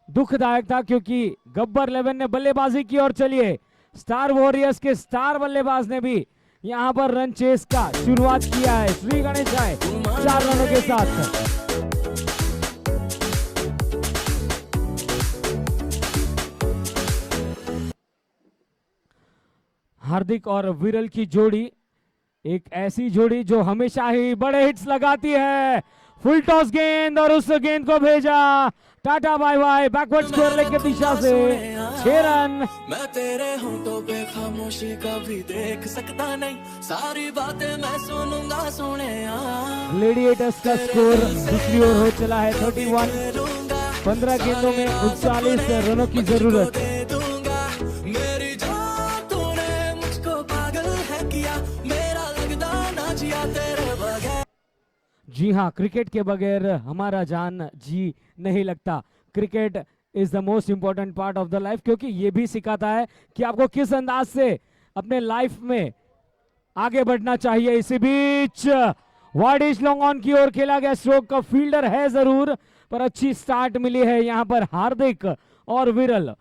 दुखदायक था क्योंकि गब्बर 11 ने बल्लेबाजी की। और चलिए स्टार वॉरियर्स के स्टार बल्लेबाज ने भी यहां पर रन चेस का शुरुआत किया है। श्री गणेश आए 4 रनों के साथ। हार्दिक और विरल की जोड़ी एक ऐसी जोड़ी जो हमेशा ही बड़े हिट्स लगाती है। फुल टॉस गेंद और उस गेंद को भेजा टाटा bye bye backward square leg की दिशा से 6 रन। मैं तेरे होंठों पे खामोशी कभी देख सकता नहीं, सारी बातें मैं सुनूंगा सोने। ग्लेडिएटर्स का स्कोर दूसरी ओर हो चला है 31। 15 गेंदों में 39 रनों की जरूरत। मेरी जान तूने मुझको पागल है किया, मेरा लगदा ना जिया तेरे बगैर। जी हाँ, क्रिकेट के बगैर हमारा जान जी नहीं लगता। Cricket is the most important part of the life, क्योंकि ये भी सिखाता है कि आपको किस अंदाज से अपने लाइफ में आगे बढ़ना चाहिए। इसी बीच वाइड इज लॉन्ग ऑन की ओर खेला गया स्ट्रोक का फील्डर है जरूर, पर अच्छी स्टार्ट मिली है यहां पर हार्दिक और विरल।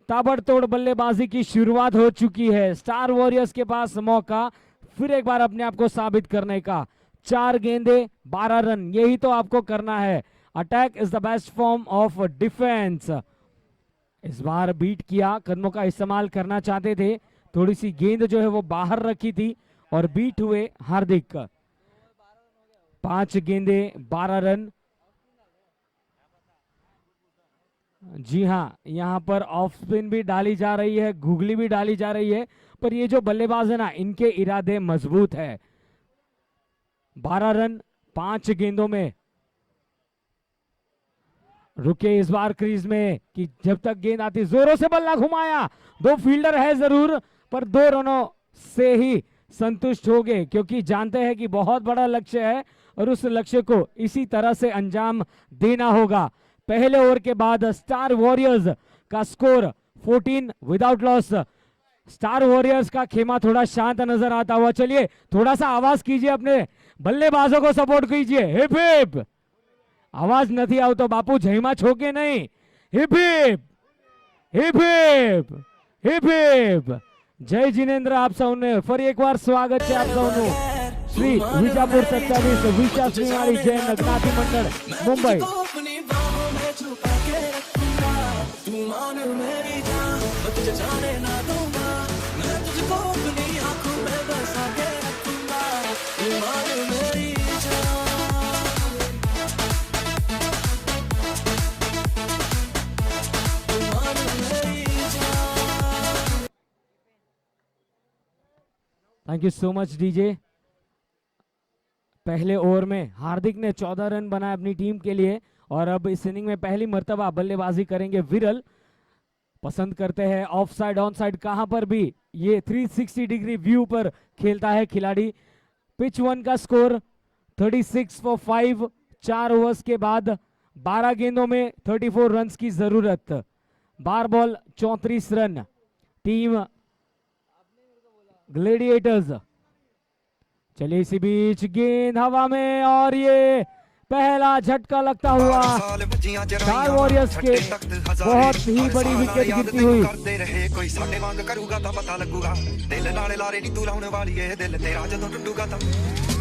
ताबड़तोड़ बल्लेबाजी की शुरुआत हो चुकी है। स्टार वॉरियर्स के पास मौका फिर एक बार अपने आप को साबित करने का। 4 गेंदे 12 रन, यही तो आपको करना है। Attack is the best form of defence. इस बार बीट किया, कदमों का इस्तेमाल करना चाहते थे, थोड़ी सी गेंद जो है वो बाहर रखी थी और बीट हुए हार्दिक। 5 गेंदे 12 रन। जी हाँ, यहां पर ऑफ स्पिन भी डाली जा रही है, गुगली भी डाली जा रही है, पर ये जो बल्लेबाज है ना, इनके इरादे मजबूत है। 12 रन 5 गेंदों में। रुके इस बार क्रीज में कि जब तक गेंद आती, जोरों से बल्ला घुमाया। 2 फील्डर है जरूर, पर 2 रनों से ही संतुष्ट हो गए, क्योंकि जानते हैं कि बहुत बड़ा लक्ष्य है और उस लक्ष्य को इसी तरह से अंजाम देना होगा। पहले ओवर के बाद स्टार वॉरियर्स का score 14 without loss. Star warriors का खेमा थोड़ा शांत नजर आता हुआ। चलिए थोड़ा सा आवाज कीजिए, अपने बल्लेबाजों को सपोर्ट कीजिए। Hip hip. आवाज नहीं आओ तो बापू जयमा छोके नहीं। Hip hip hip hip hip hip. जय जिनेन्द्र आप सबने फरी एक बार स्वागत है आप सबनु। श्री विजापुर 27 विशा श्रीमारी जैन नगनाथी Mandal Mumbai. Thank you so much DJ. पहले ओवर में हार्दिक ने 14 रन बनाए अपनी टीम के लिए और अब इस इनिंग में पहली मर्तबा बल्लेबाजी करेंगे विरल। पसंद करते हैं ऑफ साइड ऑन साइड, कहां पर भी ये 360 डिग्री व्यू पर खेलता है खिलाड़ी। पिच 1 का स्कोर 36 फॉर 5। 4 ओवर्स के बाद 12 गेंदों में 34 रन की जरूरत। बार बॉल 34 रन। Team gladiators. चलिए इसी बीच गेंद हवा में और ये पहला झटका लगता हुआ स्टार वॉरियर्स के बहुत ही बड़ी विकेट गिरती हुई। कोई साडे वांग करूगा तां पता लगूगा। दिल नाले लारे नी तू लाउण वाली है, दिल तेरा जदों टुटूगा तां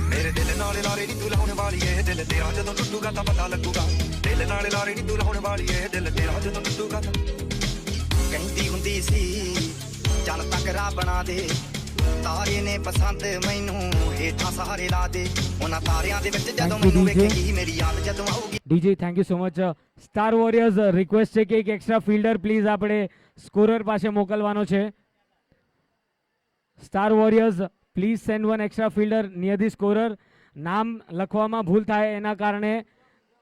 मेरे दिल नाले लारे नी तू लाउण वाली है, दिल तेरा जदों टुटूगा तां पता लगूगा। दिल नाले लारे नी तू लाउण वाली है, दिल तेरा जदों टुटूगा तां। कहंदी हुंदी सी चल तकरा बना दे, ਤਾਰੇ ਨੇ ਪਸੰਦ ਮੈਨੂੰ ਹੇਠਾਂ ਸਾਰੇ ਲਾ ਦੇ ਉਹਨਾਂ ਤਾਰਿਆਂ ਦੇ ਵਿੱਚ ਜਦੋਂ Thank you, ਮੈਨੂੰ DJ. ਵੇਖੇਗੀ ਮੇਰੀ ਯਾਦ ਜਦੋਂ ਆਊਗੀ DJ, thank you so much. Star Warriors request છે કે એક એક્સ્ટ્રા ફિલ્ડર પ્લીઝ આપણે સ્કોરર પાસે મોકલવાનો છે. Star warriors please send one extra fielder near the scorer. નામ લખવામાં ભૂલ થાય એના કારણે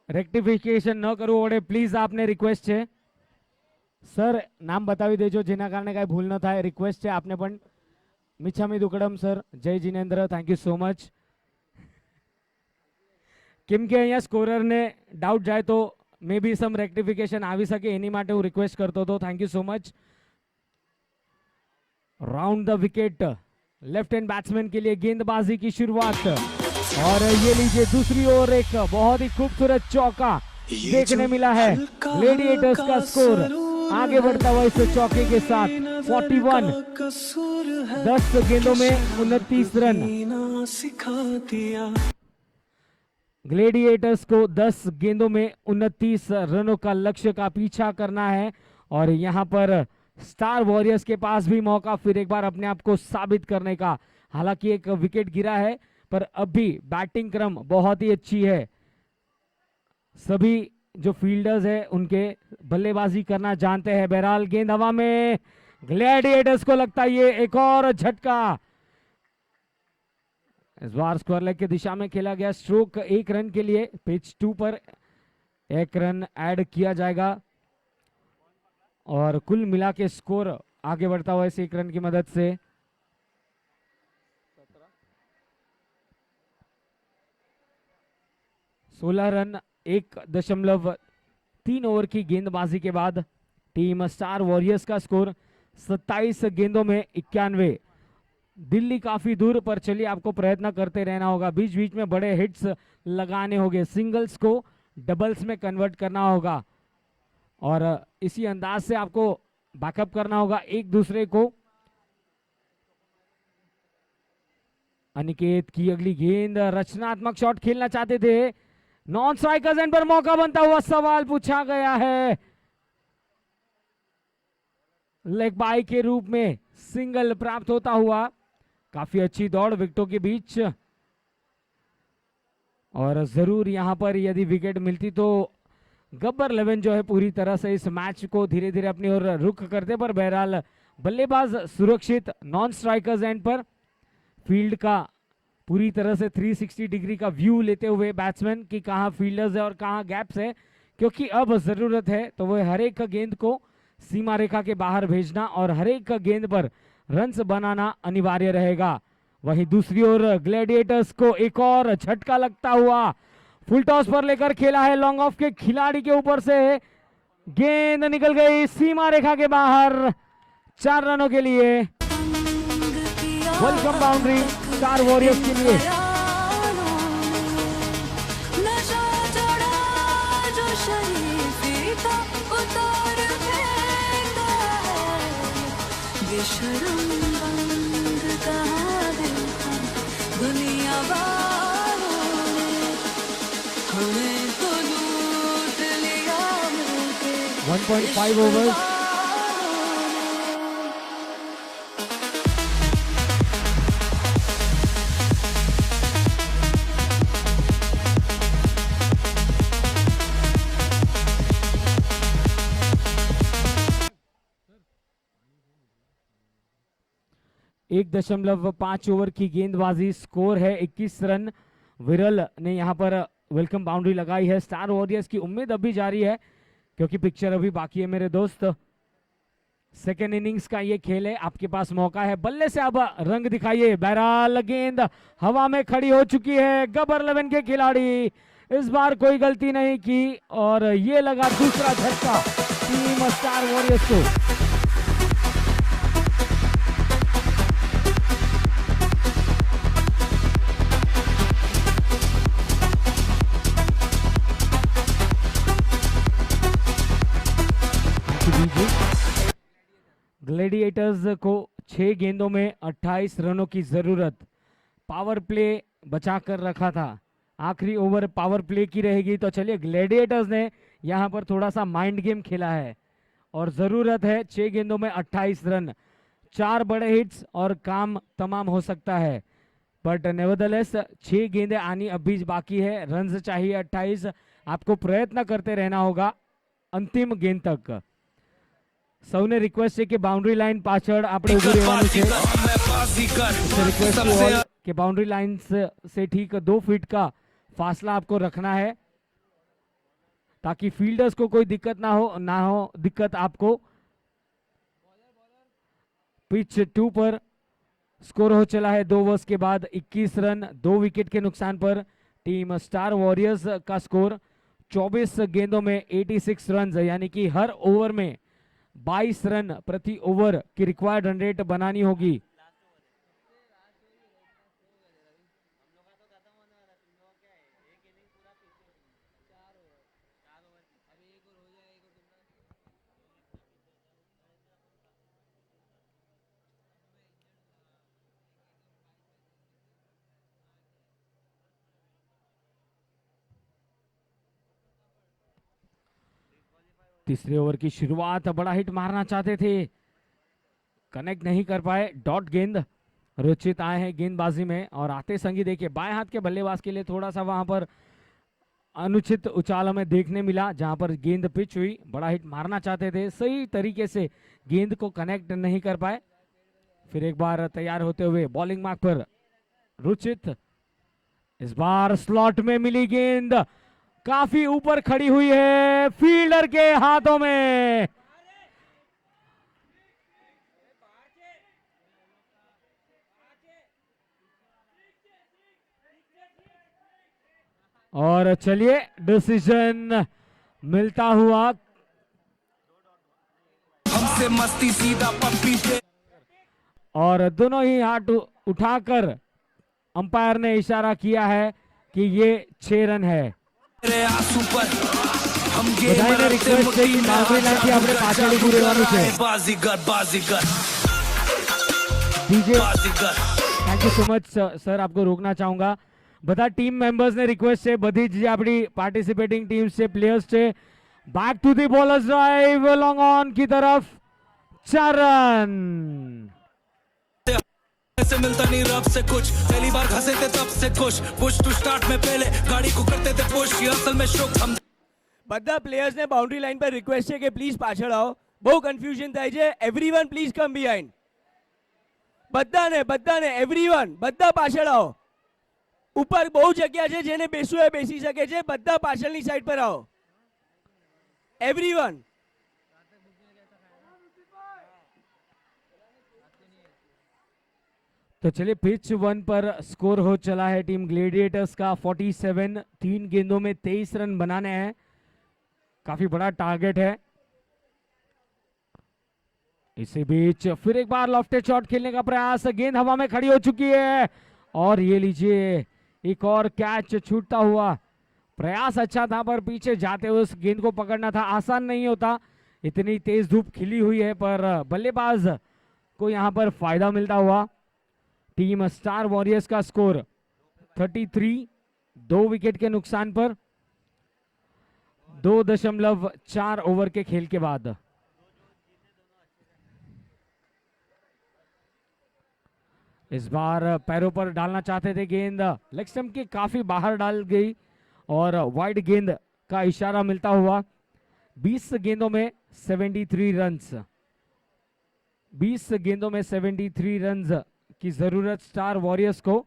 રેક્ટિફિકેશન ન કરવું પડે પ્લીઝ આપને રિક્વેસ્ટ છે. સર નામ બતાવી દેજો જેના કારણે કાંઈ ભૂલ ન થાય. રિક્વેસ્ટ છે આપને પણ. મિચ્છામી દુકડમ સર, જય Jinendra, thank you so much. કેમ કે અહીંયા સ્કોરરને ડાઉટ જાય તો મે બી સમ રેક્ટિફિકેશન આવી શકે એની માટે હું રિક્વેસ્ટ કરતો હતો. Thank you so much. Round the wicket left hand batsman के लिए गेंदबाजी की शुरुआत और ये लीजिए दूसरी ओर एक बहुत ही खूबसूरत चौका देखने मिला है. ग्लैडिएटर्स का स्कोर आगे बढ़ता हुआ इस चौके के साथ 41, 10 गेंदों में 29 रन. ग्लैडिएटर्स को 10 गेंदों में 29 रनों का लक्ष्य का पीछा करना है और यहाँ पर स्टार वॉरियर्स के पास भी मौका फिर एक बार अपने आप को साबित करने का. हालांकि एक विकेट गिरा है पर अब भी बैटिंग क्रम बहुत ही अच्छी है. सभी जो फील्डर्स है उनके बल्लेबाजी करना जानते हैं. बहरहाल गेंद हवा में, ग्लैडिएटर्स को लगता है ये एक और झटका. इस बार स्क्वायर लेग की दिशा में खेला गया स्ट्रोक 1 रन के लिए. पिच 2 पर 1 रन ऐड किया जाएगा और कुल मिला के स्कोर आगे बढ़ता हुआ इस 1 रन की मदद से. 16 रन 1.3 ओवर की गेंदबाजी के बाद टीम स्टार वॉरियर्स का स्कोर 27 गेंदों में 91. दिल्ली काफी दूर पर चलिए आपको प्रयत्न करते रहना होगा. बीच बीच में बड़े हिट्स लगाने होंगे. सिंगल्स को डबल्स में कन्वर्ट करना होगा और इसी अंदाज से आपको बैकअप करना होगा एक दूसरे को. अनिकेत की अगली गेंद, रचनात्मक शॉट खेलना चाहते थे. नॉन स्ट्राइकर्स एंड पर मौका बनता हुआ सवाल पूछा गया है. लेग बाय के रूप में सिंगल प्राप्त होता हुआ. काफी अच्छी दौड़ विकेटों के बीच और जरूर यहां पर यदि विकेट मिलती तो गब्बर 11 जो है पूरी तरह से इस मैच को धीरे धीरे अपनी ओर रुख करते. पर बहरहाल बल्लेबाज सुरक्षित. नॉन स्ट्राइकर्स एंड पर फील्ड का पूरी तरह से 360 डिग्री का व्यू लेते हुए बैट्समैन की कहां फील्डर्स है और कहां गैप्स है, क्योंकि अब जरूरत है तो वो हर एक गेंद को सीमा रेखा के बाहर भेजना और हर एक गेंद पर रन्स बनाना अनिवार्य रहेगा. वहीं दूसरी ओर ग्लैडिएटर्स को एक और झटका लगता हुआ. फुल टॉस पर लेकर खेला है लॉन्ग ऑफ के खिलाड़ी के ऊपर से. गेंद निकल गई सीमा रेखा के बाहर 4 रनों के लिए. वेलकम बाउंड्री स्टार वॉरियर्स के लिए. दुनिया 1.5 ओवर्स. एक 1.5 ओवर की गेंदबाजी. स्कोर है 21 रन. विरल ने यहां पर वेलकम बाउंड्री लगाई है. स्टार वॉरियर्स की उम्मीद अभी जारी है क्योंकि पिक्चर अभी बाकी है मेरे दोस्त. सेकेंड इनिंग्स का ये खेल है. आपके पास मौका है, बल्ले से अब रंग दिखाइए. बहरहाल गेंद हवा में खड़ी हो चुकी है. गब्बर 11 के खिलाड़ी इस बार कोई गलती नहीं की और ये लगा दूसरा झटका टीम स्टार वॉरियर्स को. ग्लैडिएटर्स को 6 गेंदों में 28 रनों की जरूरत. पावर प्ले बचाकर रखा था. आखिरी ओवर पावर प्ले की रहेगी. तो चलिए ग्लैडिएटर्स ने यहां पर थोड़ा सा माइंड गेम खेला है और जरूरत है 6 गेंदों में 28 रन. 4 बड़े हिट्स और काम तमाम हो सकता है, बट नेवरदलेस 6 गेंदें आनी अभी बाकी है। रन चाहिए 28, आपको प्रयत्न करते रहना होगा अंतिम गेंद तक। સૌને રિક્વેસ્ટ છે કે બાઉન્ડ્રી લાઈન પાછળ આપણે ઊભું રહેવાનું છે। रिक्वेस्ट है कि बाउंड्री लाइन से ठीक 2 फीट का फासला आपको रखना है ताकि फील्डर्स को कोई दिक्कत ना हो दिक्कत आपको। पिच 2 पर स्कोर हो चला है 2 ओवर्स के बाद 21 रन 2 विकेट के नुकसान पर। टीम स्टार वॉरियर्स का स्कोर 24 गेंदों में 86 रन, यानी कि हर ओवर में 22 रन प्रति ओवर की रिक्वायर्ड रन रेट बनानी होगी। तीसरे ओवर की शुरुआत, बड़ा हिट मारना चाहते थे, कनेक्ट नहीं कर पाए। डॉट गेंद, रुचित आए हैं गेंदबाजी में और आते संगी देखिए बाएं हाथ के बल्लेबाज के लिए थोड़ा सा वहां पर अनुचित उछाल हमें देखने मिला जहां पर गेंद पिच हुई। बड़ा हिट मारना चाहते थे, सही तरीके से गेंद को कनेक्ट नहीं कर पाए। फिर एक बार तैयार होते हुए बॉलिंग मार्क पर रुचित, इस बार स्लॉट में मिली गेंद, काफी ऊपर खड़ी हुई है फील्डर के हाथों में। और चलिए डिसीजन मिलता हुआ, हमसे मस्ती सीधा पप्पी पे। और दोनों ही हाथ उठाकर अंपायर ने इशारा किया है कि ये 6 रन है। रिक्वेस्ट है कि बाउंड्री लाइन થી આપણે પાછળ ઊભું રહેવાનું છે। DJ thank you so much sir, आपको रोकना चाहूंगा। બધા ટીમ મેમ્બર્સ ને રિક્વેસ્ટ છે, બધી જ આપણી પાર્ટિસિપેટિંગ ટીમ્સ છે, પ્લેયર્સ છે, back to the bowlers drive long on की तरफ, 4 रन। से मिलता नहीं रब से कुछ, पहली बार घसे थे तब से खुश, पुश टू स्टार्ट में पहले गाड़ी को करते थे पुश, ये असल में शोक हम। બધા પ્લેયર્સ ને બાઉન્ડ્રી લાઈન પર રિક્વેસ્ટ છે કે પ્લીઝ પાછળ આવો, બહુ કન્ફ્યુઝન થાય છે। એવરીવન પ્લીઝ કમ બિહાઇન્ડ, બધાને એવરીવન, બધા પાછળ આવો। ઉપર બહુ જગ્યા છે, જેને બેસવું હોય બેસી શકે છે, બધા પાછળની સાઈડ પર આવો એવરીવન। तो चलिए पिच 1 पर स्कोर हो चला है टीम ग्लेडिएटर्स का 47, 3 गेंदों में 23 रन बनाने हैं, काफी बड़ा टारगेट है। इसी बीच फिर एक बार लॉफ्टेड शॉट खेलने का प्रयास, गेंद हवा में खड़ी हो चुकी है और ये लीजिए एक और कैच छूटता हुआ। प्रयास अच्छा था पर पीछे जाते हुए उस गेंद को पकड़ना था, आसान नहीं होता, इतनी तेज धूप खिली हुई है, पर बल्लेबाज को यहां पर फायदा मिलता हुआ। टीम स्टार वॉरियर्स का स्कोर 33, 2 विकेट के नुकसान पर 2.4 ओवर के खेल के बाद। इस बार पैरों पर डालना चाहते थे गेंद, लेग स्टंप के काफी बाहर डाल गई और वाइड गेंद का इशारा मिलता हुआ। 20 गेंदों में 73 रन्स, 20 गेंदों में 73 रन्स की जरूरत स्टार वॉरियर्स को।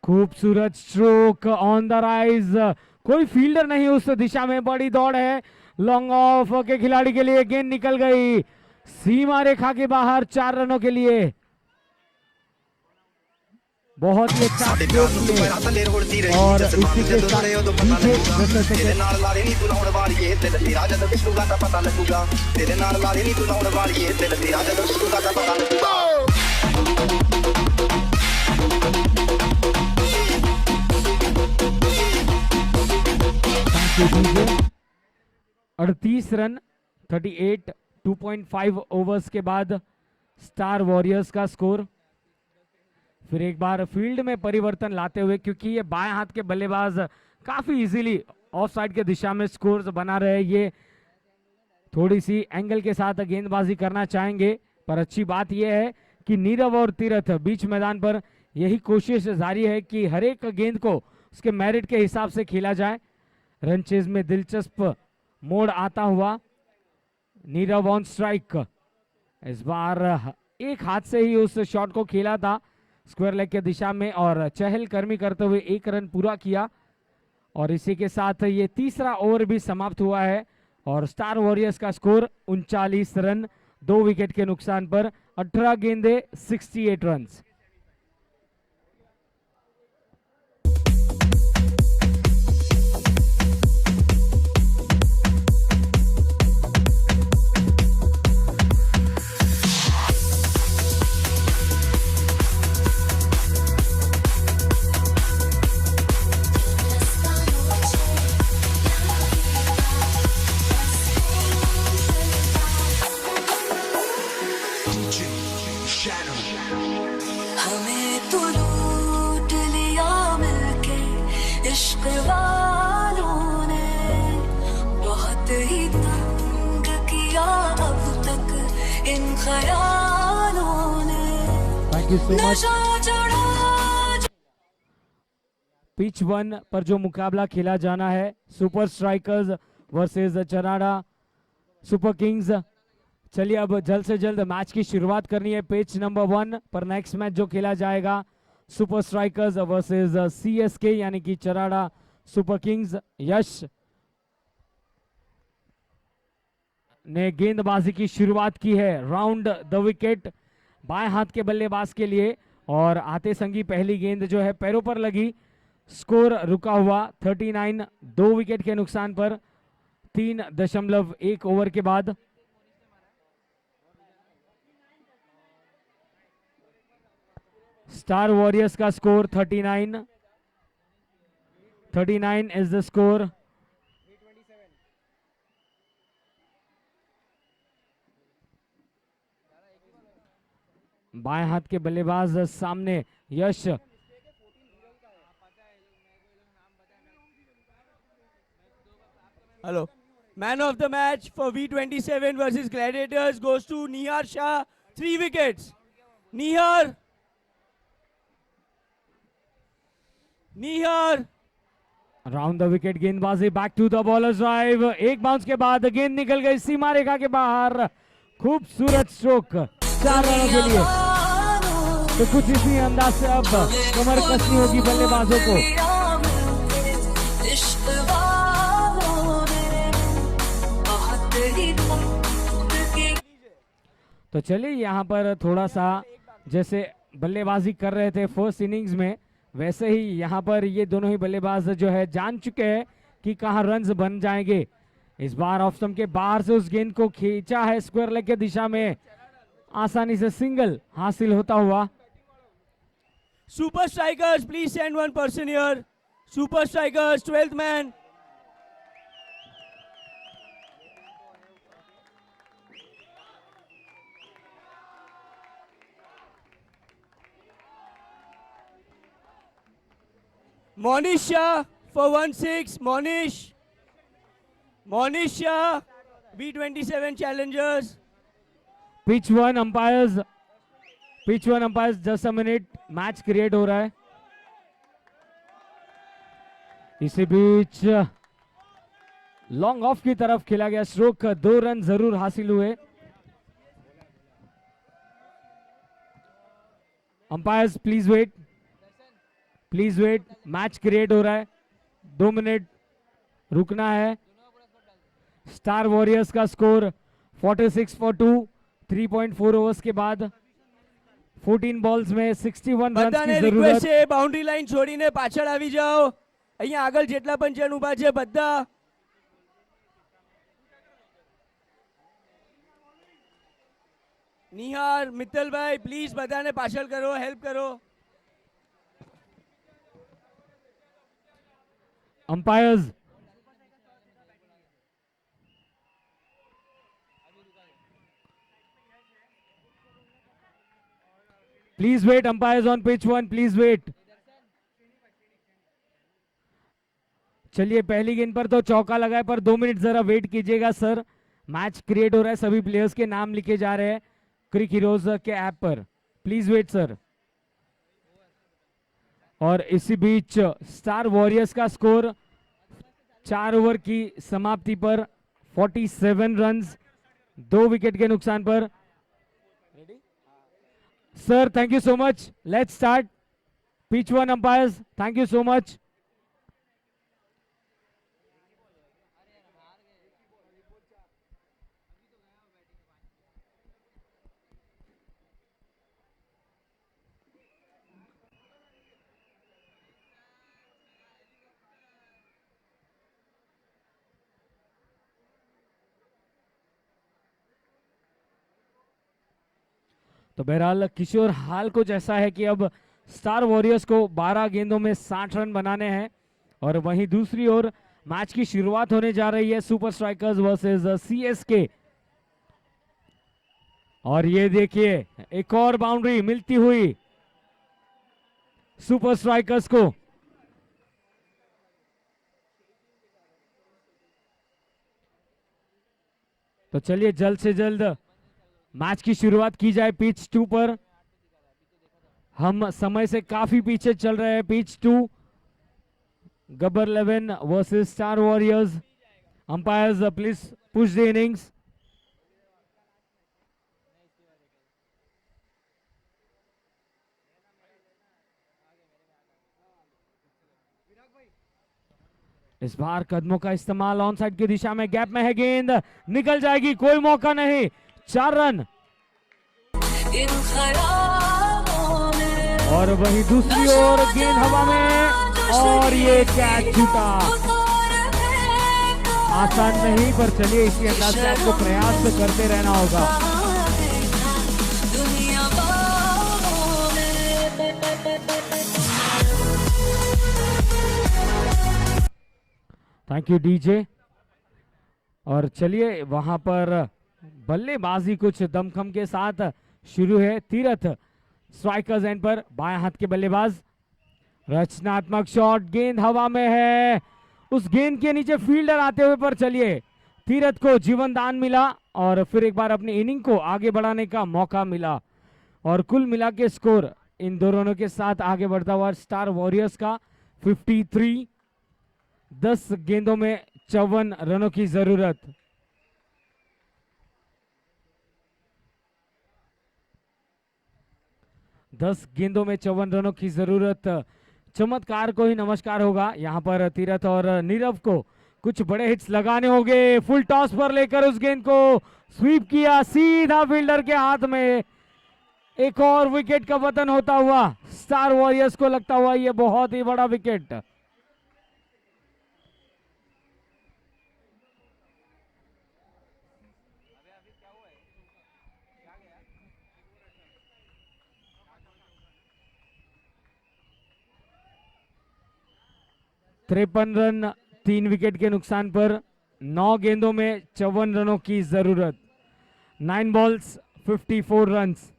खूबसूरत स्ट्रोक ऑन द राइज, कोई फील्डर नहीं उस दिशा में, बड़ी दौड़ है। लॉन्ग ऑफ के खिलाड़ी के लिए गेंद निकल गई सीमा रेखा के बाहर 4 रनों के लिए। बहुत ही अच्छा और इसी के साथ अड़तीस रन 38, 2.5 ओवर्स के बाद स्टार वॉरियर्स का स्कोर। फिर एक बार फील्ड में परिवर्तन लाते हुए, क्योंकि ये बाएं हाथ के बल्लेबाज काफी इजीली ऑफ साइड के दिशा में स्कोर्स बना रहे, ये थोड़ी सी एंगल के साथ गेंदबाजी करना चाहेंगे, पर अच्छी बात यह है कि नीरव और तीरथ बीच मैदान पर यही कोशिश जारी है कि हर एक गेंद को उसके मेरिट के हिसाब से खेला जाए। रन चेज में दिलचस्प मोड़ आता हुआ नीरव ऑन स्ट्राइक। इस बार एक हाथ से ही उस शॉट को खेला था स्क्वायर लेग के दिशा में और चहलकदमी करते हुए 1 रन पूरा किया। और इसी के साथ ये तीसरा ओवर भी समाप्त हुआ है और स्टार वॉरियर्स का स्कोर 39 रन 2 विकेट के नुकसान पर 18 गेंदे 68 रन। हमें तो लूट लिया मिलके इश्क वालों ने, बहुत ही तंग किया अब तक इन ख्यालों ने। Thank you so much. नशा चढ़ा पिच 1 पर जो मुकाबला खेला जाना है super strikers versus Charada super Kings. चलिए अब जल्द से जल्द मैच की शुरुआत करनी है। पिच नंबर 1 पर नेक्स्ट मैच जो खेला जाएगा सुपर स्ट्राइकर्स वर्सेस CSK यानी कि चराड़ा सुपर किंग्स। यश ने गेंदबाजी की शुरुआत की है राउंड द विकेट बाएं हाथ के बल्लेबाज के लिए और आते संगी पहली गेंद जो है पैरों पर लगी। स्कोर रुका हुआ 39 2 विकेट के नुकसान पर 3.1 ओवर के बाद। स्टार वॉरियर्स का स्कोर 39 इज द स्कोर। बाएं हाथ के बल्लेबाज सामने Yash. Hello, man of the match for V27 versus gladiators goes to Nihar Shah, 3 wickets. Nihar round the wicket गेंदबाजी back to the bowlers drive. एक बाउंस के बाद गेंद निकल गई सीमा रेखा के बाहर। खूबसूरत स्ट्रोक 4 रनों के लिए। तो कुछ इसी अंदाज से अब कमर कसनी होगी बल्लेबाजों को। इश्क वालों ने बहुत ही तंग किया। तो चलिए यहाँ पर थोड़ा सा जैसे बल्लेबाजी कर रहे थे फर्स्ट इनिंग्स में, वैसे ही यहाँ पर ये दोनों ही बल्लेबाज जो है जान चुके हैं कि कहाँ रन्स बन जाएंगे। इस बार ऑफ स्टंप के बाहर से उस गेंद को खींचा है स्क्वायर लेग के दिशा में, आसानी से सिंगल हासिल होता हुआ। Super strikers please send 1 person here. Super strikers 12th man. Monish Shah for 1-6. Monish Shah, V27 challengers. Pitch 1 umpires just a minute, match create हो रहा है। इसी बीच लॉन्ग ऑफ की तरफ खेला गया स्ट्रोक, 2 रन जरूर हासिल हुए। Umpires please wait, match create हो रहा है, 2 मिनट रुकना है। स्टार वॉरियर्स का स्कोर 46 for 2, 3.4 ओवर्स के बाद 14 बॉल्स में 61 रन की રિક્વેસ્ટ जरूरत। છે બાઉન્ડ્રી લાઈન છોડીને પાછળ આવી જાઓ। અહીંયા આગળ જેટલા પણ જણ ઊભા છે બધા નિહાર મિત્તલભાઈ પ્લીઝ બધાને પાછળ કરો, હેલ્પ કરો। Umpires please wait, umpires on pitch 1 please wait. चलिए पहली गेंद पर तो चौका लगाए पर 2 मिनट जरा वेट कीजिएगा सर, मैच क्रिएट हो रहा है, सभी प्लेयर्स के नाम लिखे जा रहे हैं क्रिक हीरोज के ऐप पर। Please wait sir. और इसी बीच स्टार वॉरियर्स का स्कोर 4 ओवर की समाप्ति पर 47 रन्स, 2 विकेट के नुकसान पर। Sir thank you so much, let's start. Pitch 1 umpires, thank you so much. तो बहरहाल किशोर हाल कुछ ऐसा है कि अब स्टार वॉरियर्स को 12 गेंदों में 60 रन बनाने हैं, और वहीं दूसरी ओर मैच की शुरुआत होने जा रही है सुपर स्ट्राइकर्स वर्सेस सीएसके। और ये देखिए एक और बाउंड्री मिलती हुई सुपर स्ट्राइकर्स को। तो चलिए जल्द से जल्द मैच की शुरुआत की जाए पिच 2 पर। हम समय से काफी पीछे चल रहे हैं। Pitch 2, Gabbar 11 versus star warriors. Umpires please push the innings. इस बार कदमों का इस्तेमाल ऑन साइड की दिशा में, गैप में है गेंद, निकल जाएगी, कोई मौका नहीं, 4 रन। और वहीं दूसरी ओर गेंद हवा में और ये कैच छूटा। आसान नहीं, पर चलिए इसी अंदाज से आपको प्रयास तो करते रहना होगा। Thank you DJ. और चलिए वहां पर बल्लेबाजी कुछ दमखम के साथ शुरू है। तीरथ स्ट्राइकर्स एंड पर, बाएं हाथ के बल्लेबाज। रचनात्मक शॉट, गेंद हवा में है, उस गेंद के नीचे फील्डर आते हुए, पर चलिए तीरथ को जीवन दान मिला और फिर एक बार अपनी इनिंग को आगे बढ़ाने का मौका मिला। और कुल मिला के स्कोर इन दोनों के साथ आगे बढ़ता हुआ स्टार वॉरियर्स का 53, 10 गेंदों में 54 रनों की जरूरत। दस गेंदों में 54 रनों की जरूरत। चमत्कार को ही नमस्कार होगा। यहां पर तीरथ और नीरव को कुछ बड़े हिट्स लगाने होंगे। फुल टॉस पर लेकर उस गेंद को स्वीप किया, सीधा फील्डर के हाथ में। एक और विकेट का पतन होता हुआ स्टार वॉरियर्स को लगता हुआ यह बहुत ही बड़ा विकेट। तिरपन रन 3 विकेट के नुकसान पर, 9 गेंदों में 54 रनों की जरूरत। 9 बॉल्स 54 रन्स।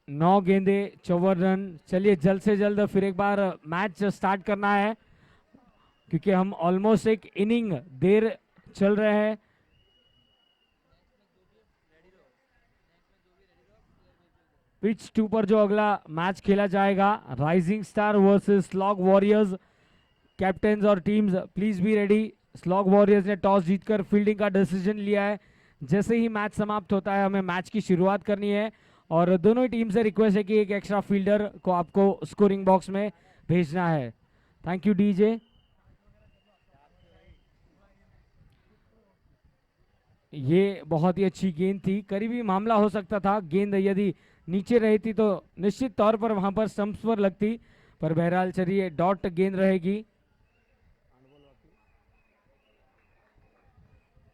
नौ गेंदे 54 रन। चलिए जल्द से जल्द फिर एक बार मैच स्टार्ट करना है, क्योंकि हम ऑलमोस्ट एक इनिंग देर चल रहे हैं। पिच 2 पर जो अगला मैच खेला जाएगा, rising star versus slog warriors. Captains और teams please be ready. Slog warriors ने टॉस जीतकर फील्डिंग का डिसीजन लिया है। जैसे ही मैच समाप्त होता है हमें मैच की शुरुआत करनी है, और दोनों ही टीम से रिक्वेस्ट है कि एक एक्स्ट्रा फील्डर को आपको स्कोरिंग बॉक्स में भेजना है। Thank you DJ. ये बहुत ही अच्छी गेंद थी, करीबी मामला हो सकता था। गेंद यदि नीचे रही थी तो निश्चित तौर पर वहां पर स्टंप्स पर लगती, पर बहरहाल चलिए डॉट गेंद रहेगी।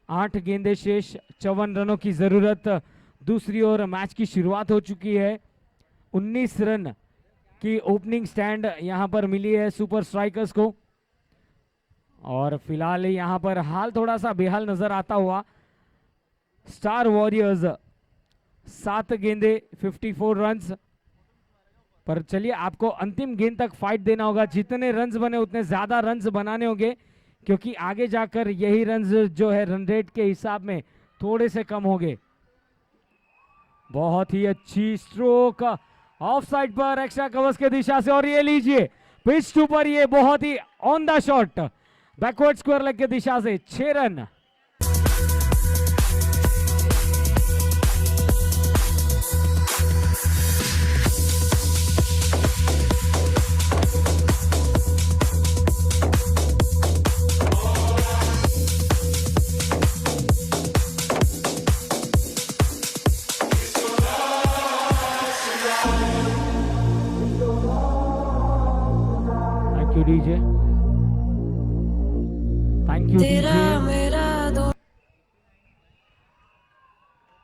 8 गेंदे शेष, 54 रनों की जरूरत। दूसरी ओर मैच की शुरुआत हो चुकी है। 19 रन की ओपनिंग स्टैंड यहां पर मिली है सुपर स्ट्राइकर्स को, और फिलहाल यहां पर हाल थोड़ा सा बेहाल नजर आता हुआ। स्टार वॉरियर्स 7 गेंदे 54 रन्स पर। चलिए, आपको अंतिम गेंद तक फाइट देना होगा, जितने रन्स बने उतने ज्यादा रन्स बनाने होंगे, क्योंकि आगे जाकर यही रन्स जो है रन रेट के हिसाब में थोड़े से कम होंगे। बहुत ही अच्छी स्ट्रोक ऑफ साइड पर एक्स्ट्रा कवर्स के दिशा से, और ये लीजिए पिच टू पर ये बहुत ही on the shot backward square leg के दिशा से 6 रन। Thank you DJ, thank you DJ.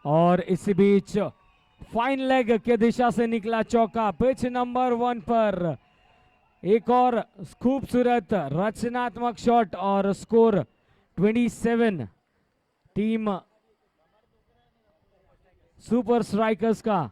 और इसी बीच फाइन लेग के दिशा से निकला चौका पिच नंबर 1 पर। एक और खूबसूरत रचनात्मक शॉट और स्कोर 27 टीम सुपर स्ट्राइकर्स का।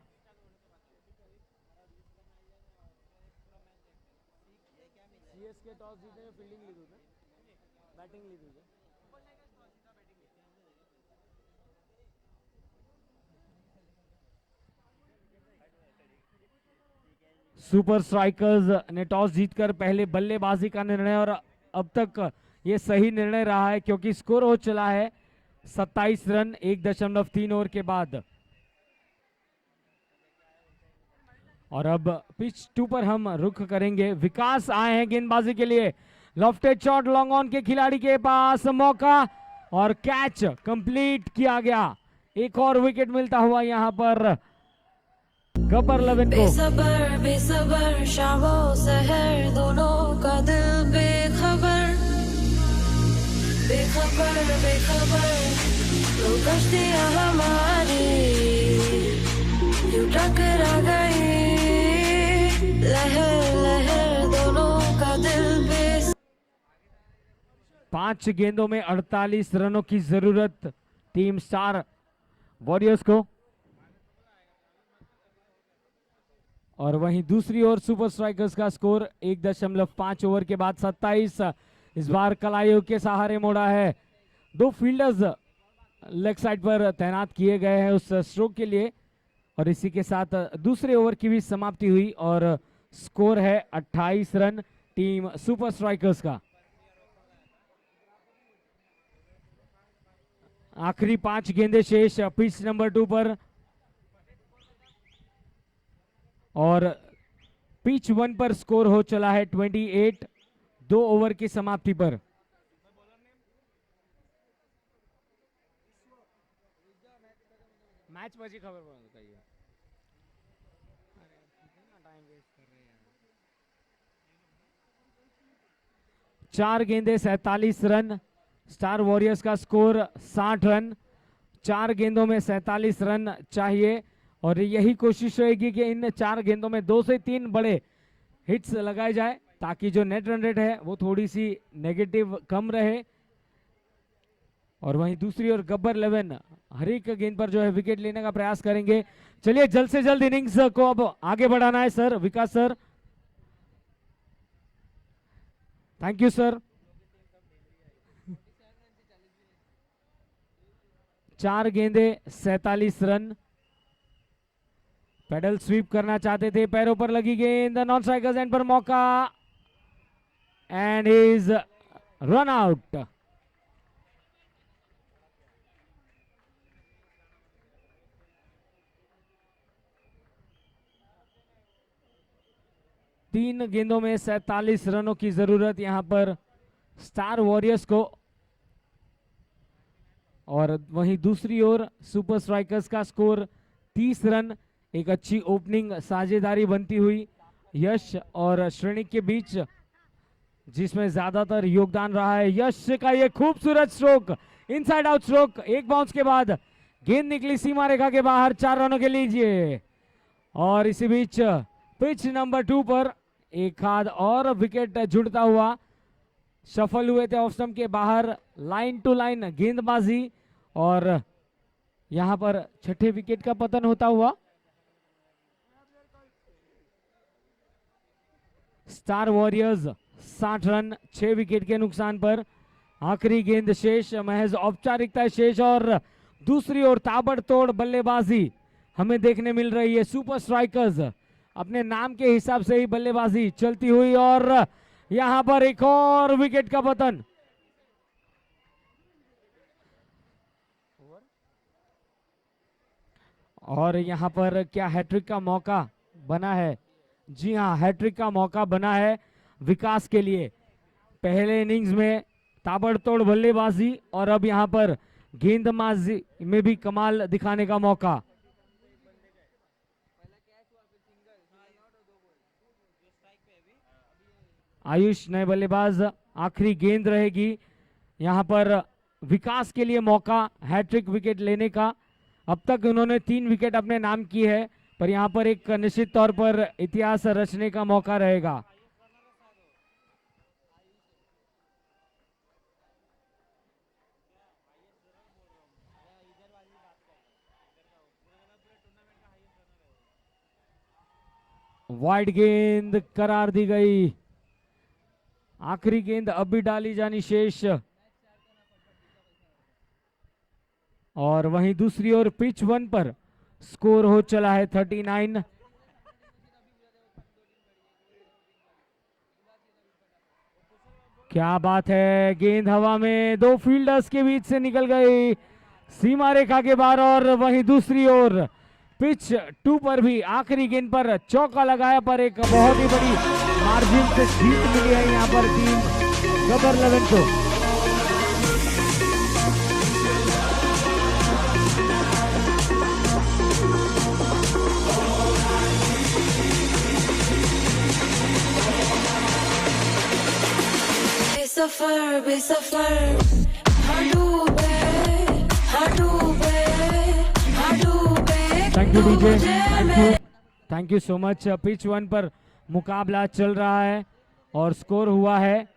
सुपर स्ट्राइकर्स ने टॉस जीतकर पहले बल्लेबाजी का निर्णय, और अब तक ये सही निर्णय रहा है, क्योंकि स्कोर हो चला है 27 रन 1.3 ओवर के बाद। और अब पिच 2 पर हम रुख करेंगे। विकास आए हैं गेंदबाजी के लिए। लॉफ्टेड शॉट लॉन्ग ऑन के खिलाड़ी के पास, मौका और कैच कंप्लीट किया गया। एक और विकेट मिलता हुआ यहां पर गब्बर 11 को। बेसबर बेसबर शामों सहर दोनों का दिल बेखबर, बेखबर बेखबर तो कश्तियां हमारी यूं टकरा गई, लहर लहर दोनों का दिल बेस। 5 गेंदों में 48 रनों की जरूरत टीम स्टार वॉरियर्स को। और वहीं दूसरी ओर सुपर स्ट्राइकर्स का स्कोर 1.5 ओवर के बाद 27। इस बार कलाइयों के सहारे मोड़ा है। 2 फील्डर्स लेग साइड पर तैनात किए गए हैं उस स्ट्रोक के लिए, और इसी के साथ दूसरे ओवर की भी समाप्ति हुई और स्कोर है 28 रन टीम सुपर स्ट्राइकर्स का। आखिरी 5 गेंदें शेष पिच नंबर 2 पर, और पिच 1 पर स्कोर हो चला है 28 2 ओवर की समाप्ति पर। मैच बची खबर बताइए। 4 गेंदे 47 रन। स्टार वॉरियर्स का स्कोर 60 रन। 4 गेंदों में 47 रन चाहिए, और यही कोशिश रहेगी कि इन 4 गेंदों में 2 से 3 बड़े हिट्स लगाए जाए, ताकि जो नेट रन रेट है वो थोड़ी सी नेगेटिव कम रहे। और वहीं दूसरी ओर गब्बर 11 हर एक गेंद पर जो है विकेट लेने का प्रयास करेंगे। चलिए, जल्द से जल्द इनिंग्स को अब आगे बढ़ाना है sir, Vikas sir. Thank you sir. 4 गेंदे 47 रन। पेडल स्वीप करना चाहते थे, पैरों पर लगी गेंद, नॉन स्ट्राइकर्स एंड पर मौका, एंड इज रन आउट। तीन गेंदों में 47 रनों की जरूरत यहां पर स्टार वॉरियर्स को, और वहीं दूसरी ओर सुपर स्ट्राइकर्स का स्कोर 30 रन। एक अच्छी ओपनिंग साझेदारी बनती हुई यश और श्रेणी के बीच, जिसमें ज्यादातर योगदान रहा है यश का। ये खूबसूरत स्ट्रोक, इनसाइड आउट स्ट्रोक, एक बाउंस के बाद गेंद निकली सीमा रेखा के बाहर, 4 रनों के लीजिए। और इसी बीच पिच नंबर 2 पर एक आध और विकेट जुड़ता हुआ सफल हुए थे ऑफ स्टंप के बाहर। लाइन टू लाइन गेंदबाजी और यहां पर छठे विकेट का पतन होता हुआ। स्टार वॉरियर्स 60 रन 6 विकेट के नुकसान पर। आखिरी गेंद शेष, महज औपचारिकता शेष और दूसरी ओर ताबड़तोड़ बल्लेबाजी हमें देखने मिल रही है। सुपर स्ट्राइकर्स अपने नाम के हिसाब से ही बल्लेबाजी चलती हुई और यहां पर एक और विकेट का पतन। और यहां पर क्या हैट्रिक का मौका बना है? जी हां, हैट्रिक का मौका बना है विकास के लिए। पहले इनिंग्स में ताबड़तोड़ बल्लेबाजी और अब यहां पर गेंदबाजी में भी कमाल दिखाने का मौका। आयुष नए बल्लेबाज, आखिरी गेंद रहेगी यहां पर विकास के लिए मौका हैट्रिक विकेट लेने का। अब तक उन्होंने 3 विकेट अपने नाम की है, पर यहां पर एक निश्चित तौर पर इतिहास रचने का मौका रहेगा। वाइड गेंद करार दी गई। आखिरी गेंद अब भी डाली जानी शेष। और वहीं दूसरी ओर पिच 1 पर स्कोर हो चला है 39। क्या बात है, गेंद हवा में 2 फील्डर्स के बीच से निकल गई सीमा रेखा के बाहर। और वहीं दूसरी ओर पिच 2 पर भी आखिरी गेंद पर चौका लगाया, पर एक बहुत ही बड़ी मार्जिन से जीत मिली है यहां पर टीम गब्बर 11 को। बेसफर हाँ डूबे thank you DJ, thank you so much. Pitch 1 पर मुकाबला चल रहा है और स्कोर हुआ है